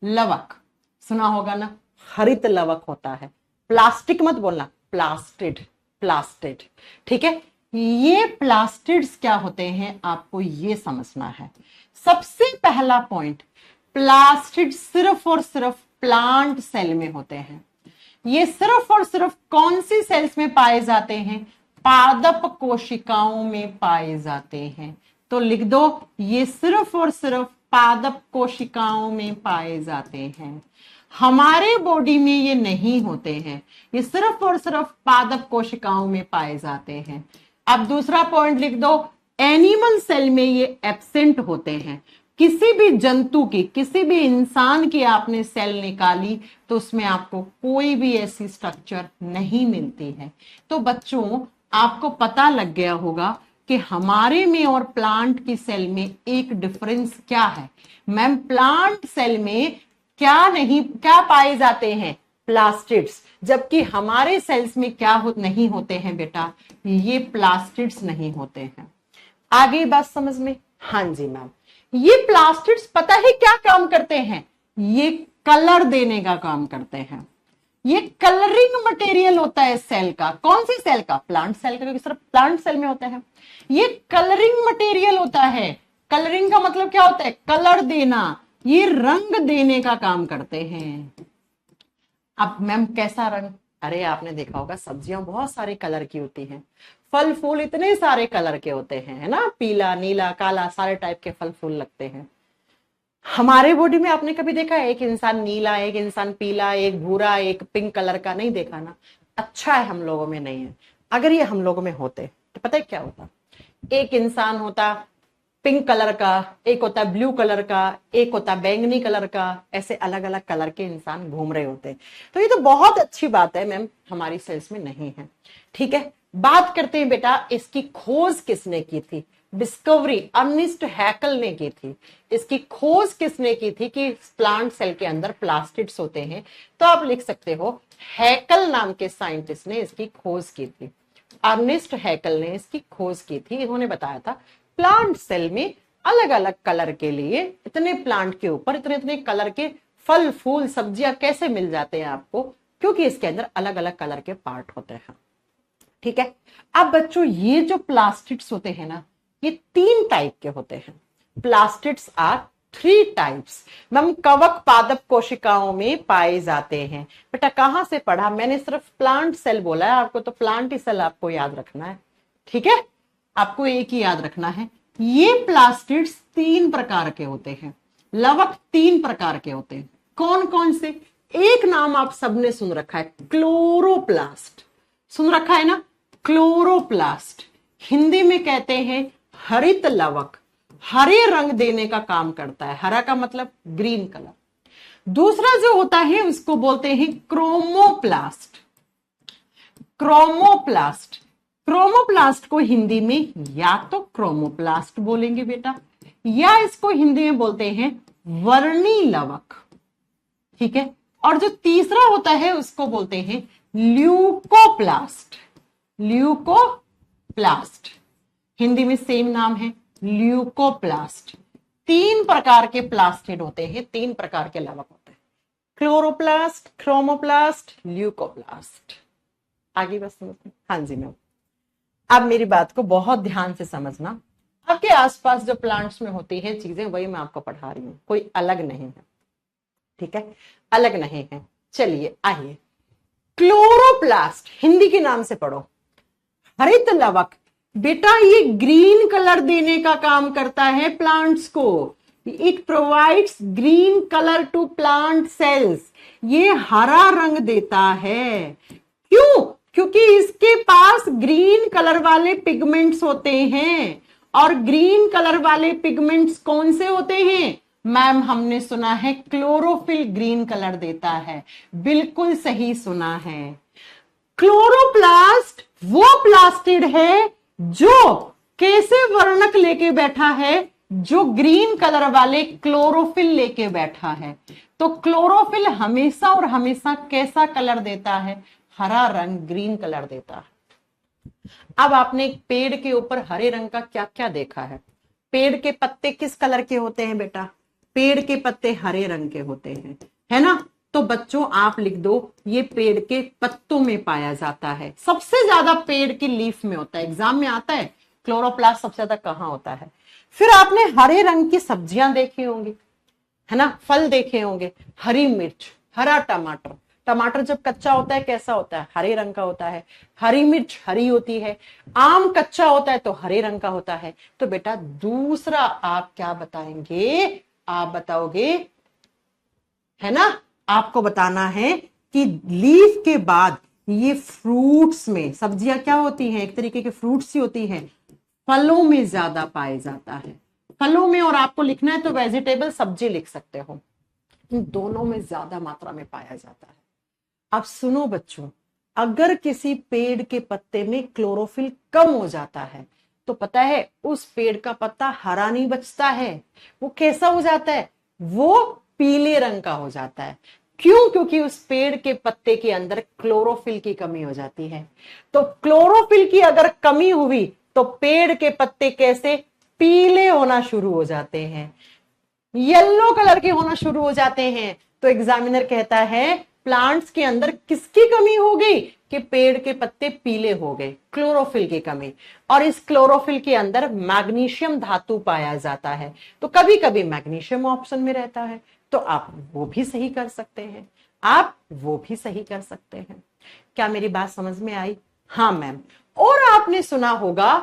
S1: लवक सुना होगा ना, हरित लवक होता है। प्लास्टिक मत बोलना, प्लास्टिड, प्लास्टिड। ठीक है, ये प्लास्टिड्स क्या होते हैं आपको ये समझना है। सबसे पहला पॉइंट, प्लास्टिड सिर्फ और सिर्फ प्लांट सेल में होते हैं। ये सिर्फ और सिर्फ कौन सी सेल्स में पाए जाते हैं? पादप कोशिकाओं में पाए जाते हैं। तो लिख दो, ये सिर्फ और सिर्फ पादप कोशिकाओं में पाए जाते हैं। हमारे बॉडी में ये नहीं होते हैं, ये सिर्फ और सिर्फ पादप कोशिकाओं में पाए जाते हैं। अब दूसरा पॉइंट लिख दो, एनिमल सेल में ये एब्सेंट होते हैं। किसी भी जंतु की, किसी भी इंसान की आपने सेल निकाली तो उसमें आपको कोई भी ऐसी स्ट्रक्चर नहीं मिलती है। तो बच्चों आपको पता लग गया होगा कि हमारे में और प्लांट की सेल में एक डिफरेंस क्या है। मैम प्लांट सेल में क्या पाए जाते हैं? प्लास्टिड्स। जबकि हमारे सेल्स में नहीं होते हैं बेटा, ये प्लास्टिड्स नहीं होते हैं। आगे बात समझ में? हाँ जी मैम, ये प्लास्टिड्स पता है क्या काम करते हैं? ये कलर देने का काम करते हैं। ये कलरिंग मटेरियल होता है सेल का। कौन सी सेल का? प्लांट सेल का, क्योंकि सिर्फ प्लांट सेल में होता है। ये कलरिंग मटेरियल होता है। कलरिंग का मतलब क्या होता है? कलर देना। ये रंग देने का काम करते हैं। अब मैम कैसा रंग? अरे आपने देखा होगा सब्जियां बहुत सारे कलर की होती हैं, फल फूल इतने सारे कलर के होते हैं, है ना? पीला, नीला, काला, सारे टाइप के फल फूल लगते हैं। हमारे बॉडी में आपने कभी देखा है एक इंसान नीला, एक इंसान पीला, एक भूरा, एक पिंक कलर का? नहीं देखा ना। अच्छा है हम लोगों में नहीं है। अगर ये हम लोगों में होते तो पता है क्या होता? एक इंसान होता पिंक कलर का, एक होता ब्लू कलर का, एक होता बैंगनी कलर का, ऐसे अलग अलग कलर के इंसान घूम रहे होते। तो ये तो बहुत अच्छी बात है मैम, हमारी सेल्स में नहीं है। ठीक है, बात करते हैं बेटा इसकी खोज किसने की थी? डिस्कवरी अर्नेस्ट हैकल ने की थी। इसकी खोज किसने की थी कि प्लांट सेल के अंदर प्लास्टिड्स होते हैं? तो आप लिख सकते हो हैकल नाम के साइंटिस्ट ने इसकी खोज की थी। अर्नेस्ट हैकल ने इसकी खोज की थी। इन्होंने बताया था प्लांट सेल में अलग अलग कलर के लिए इतने प्लांट के ऊपर इतने इतने कलर के फल फूल सब्जियां कैसे मिल जाते हैं आपको? क्योंकि इसके अंदर अलग अलग कलर के पार्ट होते हैं। ठीक है, अब बच्चों ये जो प्लास्टिड्स होते हैं ना, ये 3 टाइप के होते हैं। Plastids are 3 types. मैम कवक पादप कोशिकाओं में पाए जाते हैं। बेटा कहां से पढ़ा? मैंने सिर्फ प्लांट सेल बोला है आपको, तो प्लांट सेल आपको याद रखना है। ठीक है, आपको एक ही याद रखना है। ये प्लास्टिड्स 3 प्रकार के होते हैं। लवक 3 प्रकार के होते हैं। कौन कौन से? एक नाम आप सबने सुन रखा है, क्लोरोप्लास्ट। सुन रखा है ना? क्लोरोप्लास्ट हिंदी में कहते हैं हरित लवक। हरे रंग देने का काम करता है। हरा का मतलब ग्रीन कलर। दूसरा जो होता है उसको बोलते हैं क्रोमोप्लास्ट। क्रोमोप्लास्ट, क्रोमोप्लास्ट को हिंदी में या तो क्रोमोप्लास्ट बोलेंगे बेटा, या इसको हिंदी में बोलते हैं वर्णी लवक। ठीक है, और जो तीसरा होता है उसको बोलते हैं ल्यूकोप्लास्ट। ल्यूकोप्लास्ट हिंदी में सेम नाम है, ल्यूकोप्लास्ट। 3 प्रकार के प्लास्टिड होते हैं, 3 प्रकार के लवक होते हैं, क्लोरोप्लास्ट, क्रोमोप्लास्ट, ल्यूकोप्लास्ट। आगे बस समझते? हाँ जी मैम, अब मेरी बात को बहुत ध्यान से समझना। आपके आसपास जो प्लांट्स में होती है चीजें वही मैं आपको पढ़ा रही हूं, कोई अलग नहीं है। ठीक है, अलग नहीं है। चलिए आइए, क्लोरोप्लास्ट हिंदी के नाम से पढ़ो, हरित लवक। बेटा ये ग्रीन कलर देने का काम करता है प्लांट्स को। It provides green colour to plant cells. ये हरा रंग देता है। क्यों? क्योंकि इसके पास ग्रीन कलर वाले पिगमेंट्स होते हैं। और ग्रीन कलर वाले पिगमेंट्स कौन से होते हैं मैम? हमने सुना है क्लोरोफिल ग्रीन कलर देता है। बिल्कुल सही सुना है। क्लोरोप्लास्ट वो प्लास्टिड है जो कैसे वर्णक लेके बैठा है? जो ग्रीन कलर वाले क्लोरोफिल लेके बैठा है। तो क्लोरोफिल हमेशा और हमेशा कैसा कलर देता है? हरा रंग, ग्रीन कलर देता है। अब आपने एक पेड़ के ऊपर हरे रंग का क्या क्या देखा है? पेड़ के पत्ते किस कलर के होते हैं बेटा? पेड़ के पत्ते हरे रंग के होते हैं, है ना? तो बच्चों आप लिख दो, ये पेड़ के पत्तों में पाया जाता है। सबसे ज्यादा पेड़ की लीफ में होता है। एग्जाम में आता है क्लोरोप्लास्ट सबसे ज्यादा कहां होता है। फिर आपने हरे रंग की सब्जियां देखी होंगी, है ना? फल देखे होंगे, हरी मिर्च, हरा टमाटर। टमाटर जब कच्चा होता है कैसा होता है? हरे रंग का होता है। हरी मिर्च हरी होती है। आम कच्चा होता है तो हरे रंग का होता है। तो बेटा दूसरा आप क्या बताएंगे? आप बताओगे, है ना? आपको बताना है कि लीफ के बाद ये फ्रूट्स में, सब्जियां क्या होती हैं? एक तरीके के फ्रूट्स ही होती हैं, फलों में ज्यादा पाए जाता है। फलों में, और आपको लिखना है तो वेजिटेबल सब्जी लिख सकते हो, इन दोनों में ज्यादा मात्रा में पाया जाता है। अब सुनो बच्चों, अगर किसी पेड़ के पत्ते में क्लोरोफिल कम हो जाता है तो पता है उस पेड़ का पत्ता हरा नहीं बचता है, वो कैसा हो जाता है? वो पीले रंग का हो जाता है। क्यों? क्योंकि उस पेड़ के पत्ते के अंदर क्लोरोफिल की कमी हो जाती है। तो क्लोरोफिल की अगर कमी हुई तो पेड़ के पत्ते कैसे? पीले होना शुरू हो जाते हैं, येलो कलर के होना शुरू हो जाते हैं। तो एग्जामिनर कहता है प्लांट्स के अंदर किसकी कमी हो गई? कि पेड़ के पत्ते पीले हो गए, क्लोरोफिल की कमी। और इस क्लोरोफिल के अंदर मैग्नीशियम धातु पाया जाता है। तो कभी कभी मैग्नीशियम ऑप्शन में रहता है, तो आप वो भी सही कर सकते हैं। आप वो भी सही कर सकते हैं। क्या मेरी बात समझ में आई? हाँ मैम। और आपने सुना होगा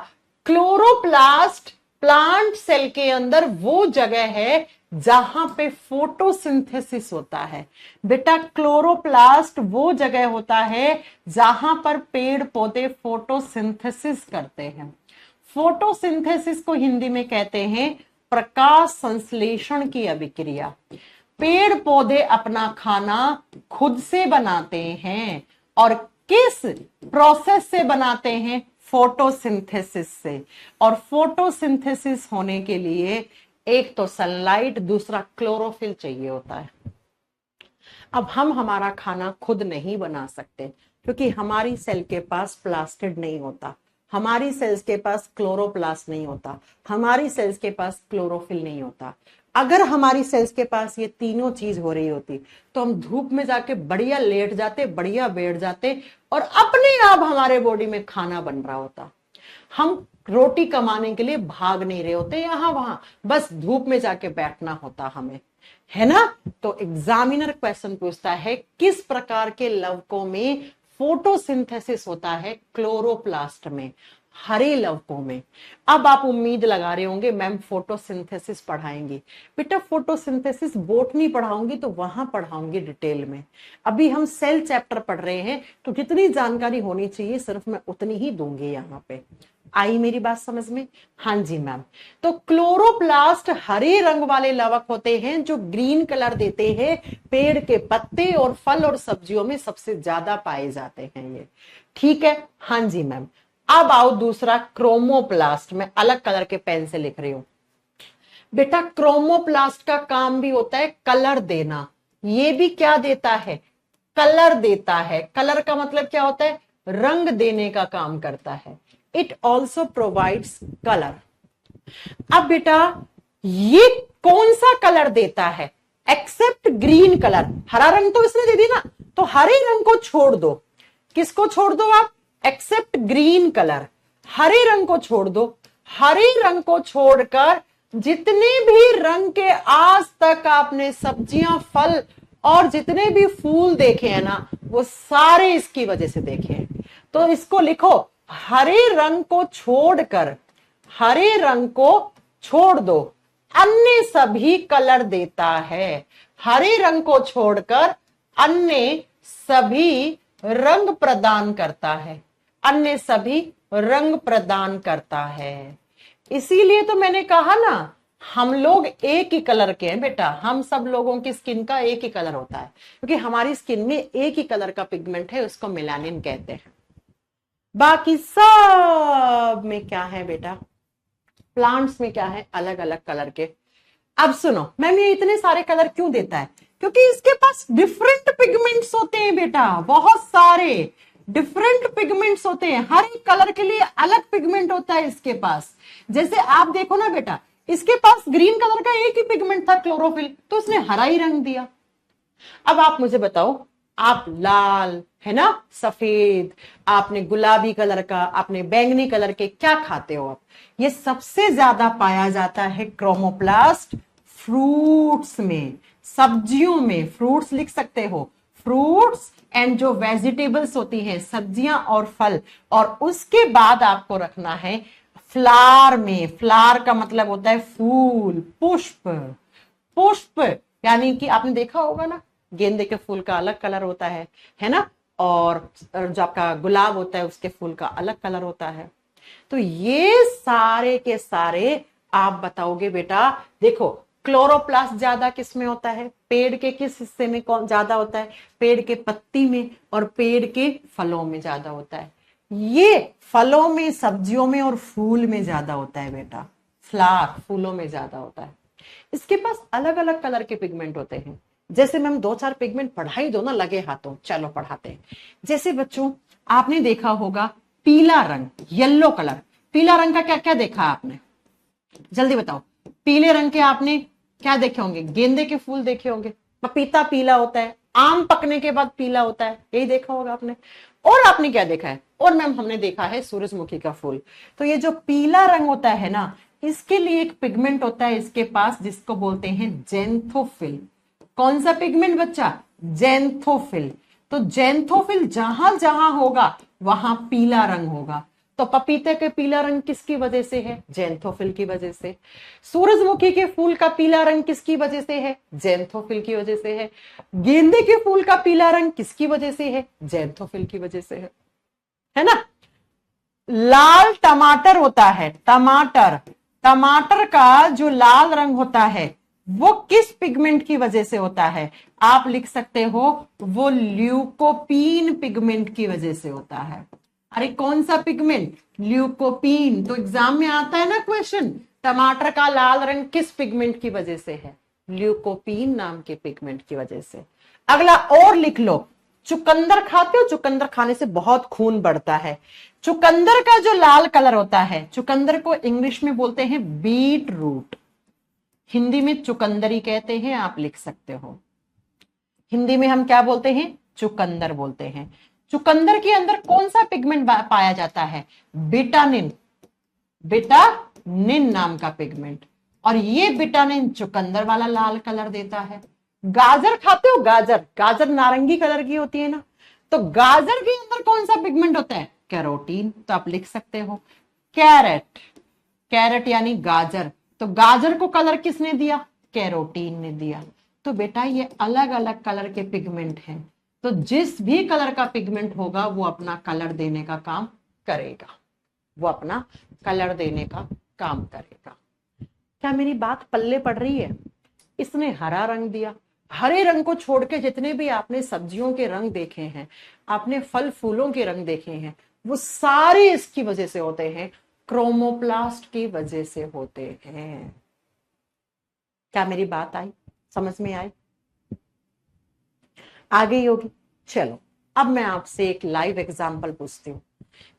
S1: क्लोरोप्लास्ट प्लांट सेल के अंदर वो जगह है जहां पे फोटोसिंथेसिस होता है। बेटा क्लोरोप्लास्ट वो जगह होता है जहां पर पेड़ पौधे फोटोसिंथेसिस करते हैं। फोटोसिंथेसिस को हिंदी में कहते हैं प्रकाश संश्लेषण की अभिक्रिया। पेड़ पौधे अपना खाना खुद से बनाते हैं। और किस प्रोसेस से बनाते हैं? फोटोसिंथेसिस से। और फोटोसिंथेसिस होने के लिए एक तो सनलाइट, दूसरा क्लोरोफिल चाहिए होता है। अब हम हमारा खाना खुद नहीं बना सकते क्योंकि हमारी सेल के पास प्लास्टिड नहीं होता, हमारी सेल्स के पास क्लोरोप्लास्ट नहीं होता, हमारी सेल्स के पास क्लोरोफिल नहीं होता। अगर हमारी सेल्स के पास ये तीनों चीज हो रही होती तो हम धूप में जाके बढ़िया लेट जाते, बढ़िया बैठ जाते और अपने आप हमारे बॉडी में खाना बन रहा होता। हम रोटी कमाने के लिए भाग नहीं रहे होते यहां वहां, बस धूप में जाके बैठना होता हमें, है ना? तो एग्जामिनर क्वेश्चन पूछता है किस प्रकार के लवकों में फोटोसिंथेसिस होता है? क्लोरोप्लास्ट में, हरे लवकों में। अब आप उम्मीद लगा रहे होंगे मैम फोटोसिंथेसिस पढ़ाएंगी। बेटा फोटोसिंथेसिस बोटनी पढ़ाऊंगी तो वहां पढ़ाऊंगी डिटेल में। अभी हम सेल चैप्टर पढ़ रहे हैं तो जितनी जानकारी होनी चाहिए सिर्फ मैं उतनी ही दूंगी यहाँ पे। आई मेरी बात समझ में? हाँ जी मैम। तो क्लोरोप्लास्ट हरे रंग वाले लवक होते हैं जो ग्रीन कलर देते हैं। पेड़ के पत्ते और फल और सब्जियों में सबसे ज्यादा पाए जाते हैं ये। ठीक है, हाँ जी मैम। अब आओ दूसरा क्रोमोप्लास्ट। मैं अलग कलर के पेन से लिख रही हूं। बेटा क्रोमोप्लास्ट का काम भी होता है कलर देना। ये भी क्या देता है? कलर देता है। कलर का मतलब क्या होता है? रंग देने का काम करता है। It also provides colour. अब बेटा ये कौन सा कलर देता है? Except green colour. हरा रंग तो इसने दे दी ना, तो हरे रंग को छोड़ दो। किसको छोड़ दो आप? Accept green colour. हरे रंग को छोड़ दो। हरे रंग को छोड़कर जितने भी रंग के आज तक आपने सब्जियां, फल और जितने भी फूल देखे हैं ना, वो सारे इसकी वजह से देखे हैं। तो इसको लिखो, हरे रंग को छोड़कर, हरे रंग को छोड़ दो, अन्य सभी कलर देता है। हरे रंग को छोड़कर अन्य सभी रंग प्रदान करता है, अन्य सभी रंग प्रदान करता है। इसीलिए तो मैंने कहा ना, हम लोग एक ही कलर के हैं बेटा, हम सब लोगों की स्किन का एक ही कलर होता है, क्योंकि हमारी स्किन में एक ही कलर का पिगमेंट है, उसको मेलानिन कहते हैं। बाकी सब में क्या है बेटा, प्लांट्स में क्या है, अलग अलग कलर के। अब सुनो मैम, ये इतने सारे कलर क्यों देता है? क्योंकि इसके पास डिफरेंट पिगमेंट्स होते हैं बेटा, बहुत सारे डिफरेंट पिगमेंट्स होते हैं। हर एक कलर के लिए अलग पिगमेंट होता है इसके पास। जैसे आप देखो ना बेटा, इसके पास ग्रीन कलर का एक ही पिगमेंट था, क्लोरोफिल, तो उसने हरा ही रंग दिया। अब आप मुझे बताओ, आप लाल है ना, सफेद, आपने गुलाबी कलर का, आपने बैंगनी कलर के क्या खाते हो आप? ये सबसे ज्यादा पाया जाता है क्रोमोप्लास्ट फ्रूट्स में, सब्जियों में। फ्रूट्स लिख सकते हो, फ्रूट्स एंड जो वेजिटेबल्स होती हैं, सब्जियां और फल। और उसके बाद आपको रखना है फ्लावर में। फ्लावर का मतलब होता है फूल, पुष्प। पुष्प यानी कि आपने देखा होगा ना, गेंदे के फूल का अलग कलर होता है ना, और जो आपका गुलाब होता है उसके फूल का अलग कलर होता है। तो ये सारे के सारे आप बताओगे बेटा। देखो, क्लोरोप्लास्ट ज्यादा किस में होता है, पेड़ के किस हिस्से में कौन ज्यादा होता है? पेड़ के पत्ती में, और पेड़ के फलों में ज्यादा होता है। ये फलों में, सब्जियों में और फूल में ज्यादा होता है बेटा। फ्लावर फूलों में ज्यादा होता है। इसके पास अलग अलग कलर के पिगमेंट होते हैं। जैसे मैम 2-4 पिगमेंट पढ़ाई दो ना लगे हाथों, चलो पढ़ाते हैं। जैसे बच्चों, आपने देखा होगा पीला रंग, येलो कलर। पीला रंग का क्या क्या देखा आपने, जल्दी बताओ। पीले रंग के आपने क्या देखे होंगे? गेंदे के फूल देखे होंगे, पपीता पीला होता है, आम पकने के बाद पीला होता है, यही देखा होगा आपने। और आपने क्या देखा है? और मैम हमने देखा है सूरजमुखी का फूल। तो ये जो पीला रंग होता है ना, इसके लिए एक पिगमेंट होता है इसके पास, जिसको बोलते हैं जेंथोफिल। कौन सा पिगमेंट बच्चा? जेंथोफिल। तो जेंथोफिल जहां जहां होगा वहां पीला रंग होगा। तो पपीते के पीला रंग किसकी वजह से है? जेंथोफिल की वजह से। सूरजमुखी के फूल का पीला रंग किसकी वजह से है? जेंथोफिल की वजह से है। गेंदे के फूल का पीला रंग किसकी वजह से है? जेंथोफिल की वजह से है ना। लाल टमाटर होता है, टमाटर, टमाटर का जो लाल रंग होता है वो किस पिगमेंट की वजह से होता है? आप लिख सकते हो, वो ल्यूकोपीन पिगमेंट की वजह से होता है। अरे कौन सा पिगमेंट? ल्यूकोपीन। तो एग्जाम में आता है ना क्वेश्चन, टमाटर का लाल रंग किस पिगमेंट की वजह से है? ल्यूकोपीन नाम के पिगमेंट की वजह से। अगला और लिख लो, चुकंदर खाते हो? चुकंदर खाने से बहुत खून बढ़ता है। चुकंदर का जो लाल कलर होता है, चुकंदर को इंग्लिश में बोलते हैं बीट रूट, हिंदी में चुकंदरी कहते हैं, आप लिख सकते हो। हिंदी में हम क्या बोलते हैं? चुकंदर बोलते हैं। चुकंदर के अंदर कौन सा पिगमेंट पाया जाता है? बिटानिन, बिटानिन नाम का पिगमेंट। और ये बिटानिन चुकंदर वाला लाल कलर देता है। गाजर खाते हो? गाजर, गाजर नारंगी कलर की होती है ना, तो गाजर के अंदर कौन सा पिगमेंट होता है? कैरोटीन। तो आप लिख सकते हो कैरेट, कैरेट यानी गाजर। तो गाजर को कलर किसने दिया? कैरोटीन ने दिया। तो बेटा ये अलग अलग कलर के पिगमेंट हैं। तो जिस भी कलर का पिगमेंट होगा वो अपना कलर देने का काम करेगा, वो अपना कलर देने का काम करेगा। क्या मेरी बात पल्ले पड़ रही है? इसने हरा रंग दिया। हरे रंग को छोड़ के जितने भी आपने सब्जियों के रंग देखे हैं, आपने फल फूलों के रंग देखे हैं, वो सारे इसकी वजह से होते हैं, क्रोमोप्लास्ट की वजह से होते हैं। क्या मेरी बात आई, समझ में आई? आ गई होगी। चलो अब मैं आपसे एक लाइव एग्जांपल पूछती हूँ।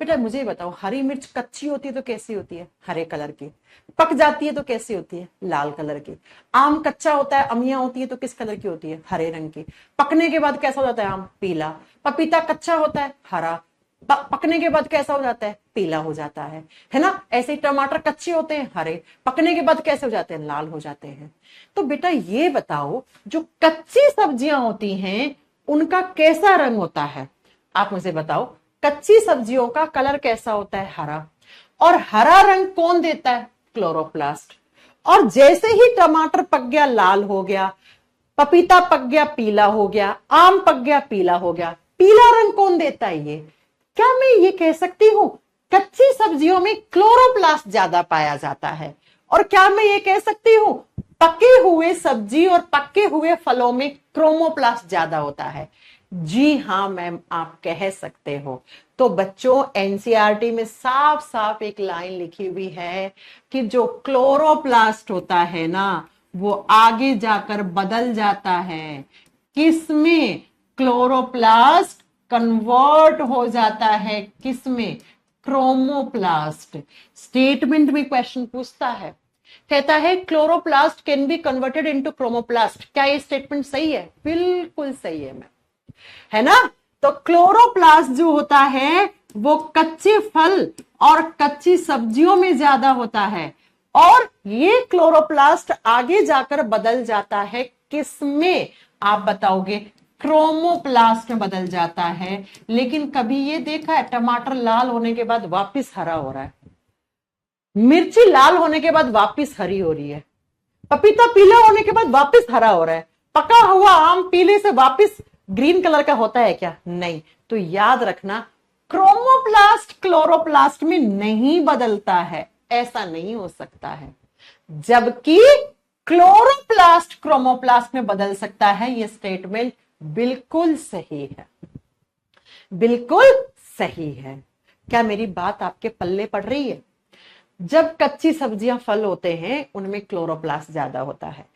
S1: बेटा मुझे बताओ, हरी मिर्च कच्ची होती है तो कैसी होती है? हरे कलर की। पक जाती है तो कैसी होती है? लाल कलर की। आम कच्चा होता है, अमियां होती है तो किस कलर की होती है? हरे रंग की। पकने के बाद कैसा हो जाता है आम? पीला। पपीता कच्चा होता है, हरा, पकने के बाद कैसा हो जाता है? पीला हो जाता है ना। ऐसे ही टमाटर कच्चे होते हैं, हरे, पकने के बाद कैसे हो जाते हैं? लाल हो जाते हैं। तो बेटा ये बताओ, जो कच्ची सब्जियां होती हैं उनका कैसा रंग होता है? आप मुझे बताओ, कच्ची सब्जियों का कलर कैसा होता है? हरा। और हरा रंग कौन देता है? क्लोरोप्लास्ट। और जैसे ही टमाटर पक गया लाल हो गया, पपीता पक गया पीला हो गया, आम पक गया पीला हो गया। पीला रंग कौन देता है ये? क्या मैं ये कह सकती हूं कच्ची सब्जियों में क्लोरोप्लास्ट ज्यादा पाया जाता है? और क्या मैं ये कह सकती हूं पके हुए सब्जी और पके हुए फलों में क्रोमोप्लास्ट ज्यादा होता है? जी हाँ मैम, आप कह सकते हो। तो बच्चों, एनसीईआरटी में साफ साफ एक लाइन लिखी हुई है कि जो क्लोरोप्लास्ट होता है ना, वो आगे जाकर बदल जाता है किसमें? क्लोरोप्लास्ट कन्वर्ट हो जाता है किसमें? क्रोमोप्लास्ट। स्टेटमेंट में क्वेश्चन पूछता है, कहता है chloroplast can be converted into chromoplast. क्या ये स्टेटमेंट सही है? बिल्कुल सही है मैम, है ना? तो क्लोरोप्लास्ट जो होता है वो कच्चे फल और कच्ची सब्जियों में ज्यादा होता है, और ये क्लोरोप्लास्ट आगे जाकर बदल जाता है किसमें? आप बताओगे क्रोमोप्लास्ट में बदल जाता है। लेकिन कभी ये देखा है टमाटर लाल होने के बाद वापस हरा हो रहा है, मिर्ची लाल होने के बाद वापस हरी हो रही है, पपीता पीला होने के बाद वापस हरा हो रहा है, पका हुआ आम पीले से वापस ग्रीन कलर का होता है क्या? नहीं। तो याद रखना, क्रोमोप्लास्ट क्लोरोप्लास्ट में नहीं बदलता है, ऐसा नहीं हो सकता है, जबकि क्लोरोप्लास्ट क्रोमोप्लास्ट में बदल सकता है। यह स्टेटमेंट बिल्कुल सही है, बिल्कुल सही है। क्या मेरी बात आपके पल्ले पड़ रही है? जब कच्ची सब्जियां फल होते हैं उनमें क्लोरोप्लास्ट ज्यादा होता है,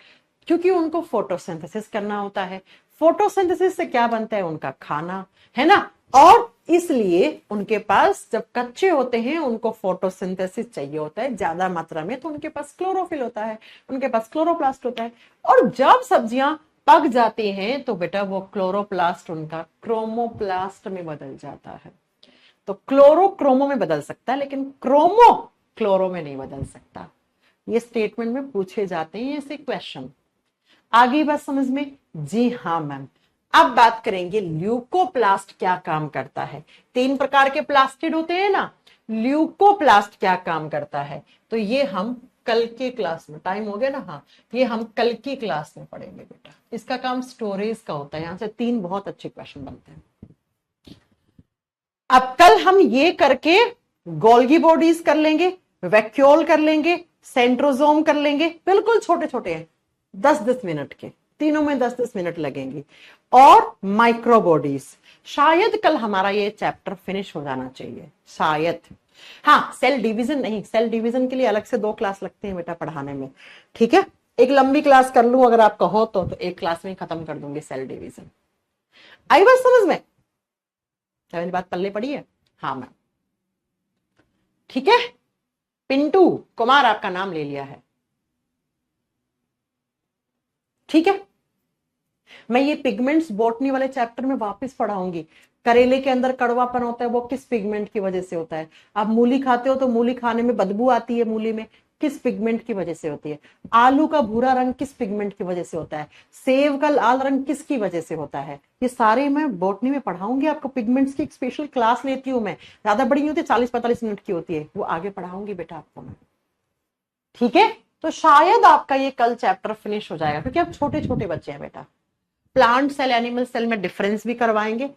S1: क्योंकि उनको फोटोसिंथेसिस करना होता है। फोटोसिंथेसिस से क्या बनता है? उनका खाना, है ना? और इसलिए उनके पास जब कच्चे होते हैं उनको फोटोसिंथेसिस चाहिए होता है ज्यादा मात्रा में, तो उनके पास क्लोरोफिल होता है, उनके पास क्लोरोप्लास्ट होता है। और जब सब्जियां पक जाती हैं तो बेटा वो क्लोरोप्लास्ट उनका क्रोमोप्लास्ट में बदल जाता है। तो क्लोरो क्रोमो में बदल सकता है, लेकिन क्रोमो क्लोरो में नहीं बदल सकता। ये स्टेटमेंट में पूछे जाते हैं ऐसे क्वेश्चन। आगे बात समझ में? जी हाँ मैम। अब बात करेंगे ल्यूकोप्लास्ट क्या काम करता है। 3 प्रकार के प्लास्टिड होते हैं ना, ल्यूकोप्लास्ट क्या काम करता है? तो ये हम कल की क्लास में, टाइम हो गया ना, हाँ, ये हम कल की क्लास में पढ़ेंगे बेटा। इसका काम स्टोरेज का होता है, यहां से 3 बहुत अच्छे क्वेश्चन बनते हैं। अब कल हम ये करके गोल्गी बॉडीज कर लेंगे, वैक्यूल कर लेंगे, सेंट्रोजोम कर लेंगे, बिल्कुल छोटे छोटे हैं, 10-10 मिनट के, तीनों में 10-10 मिनट लगेंगे। और माइक्रोबॉडीज, शायद कल हमारा ये चैप्टर फिनिश हो जाना चाहिए, शायद। हाँ, सेल डिवीजन नहीं, सेल डिवीजन के लिए अलग से 2 क्लास लगते हैं बेटा पढ़ाने में, ठीक है? एक लंबी क्लास कर लूं अगर आप कहो तो एक क्लास में खत्म कर दूंगी सेल डिवीजन। आई बात समझ में? क्या मेरी बात पल्ले पड़ी है? हाँ मैम, ठीक है। पिंटू कुमार आपका नाम ले लिया है, ठीक है। मैं ये पिगमेंट्स बॉटनी वाले चैप्टर में वापस पढ़ाऊंगी। करेले के अंदर कड़वापन होता है, वो किस पिगमेंट की वजह से होता है? आप मूली खाते हो तो मूली खाने में बदबू आती है, मूली में किस पिगमेंट की वजह से होती है? आलू का भूरा रंग किस पिगमेंट की वजह से होता है? सेब का लाल रंग किसकी वजह से होता है? ये सारे मैं बॉटनी में पढ़ाऊंगी आपको। पिगमेंट्स की एक स्पेशल क्लास लेती हूँ मैं, ज्यादा बड़ी नहीं होती, 40-45 मिनट की होती है, वो आगे पढ़ाऊंगी बेटा आपको मैं, ठीक है। तो शायद आपका ये कल चैप्टर फिनिश हो जाएगा, क्योंकि अब छोटे छोटे बच्चे हैं बेटा। प्लांट सेल एनिमल सेल में डिफरेंस भी करवाएंगे,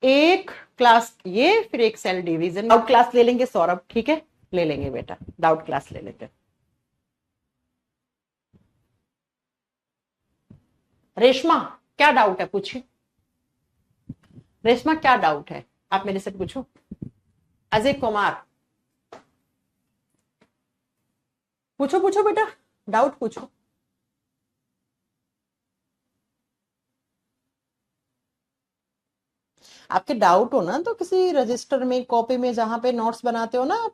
S1: एक क्लास ये, फिर एक सेल डिवीजन डाउट क्लास ले लेंगे। सौरभ, ठीक है, ले लेंगे बेटा, डाउट क्लास ले लेते। रेशमा क्या डाउट है, पूछिए। रेशमा क्या डाउट है, आप मेरे से पूछो। अजय कुमार, पूछो पूछो बेटा, डाउट पूछो। आपके डाउट हो ना तो किसी रजिस्टर में, कॉपी में, जहां पे नोट्स बनाते हो ना,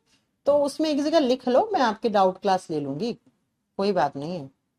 S1: तो उसमें एक जगह लिख लो, मैं आपकी डाउट क्लास ले लूंगी, कोई बात नहीं है।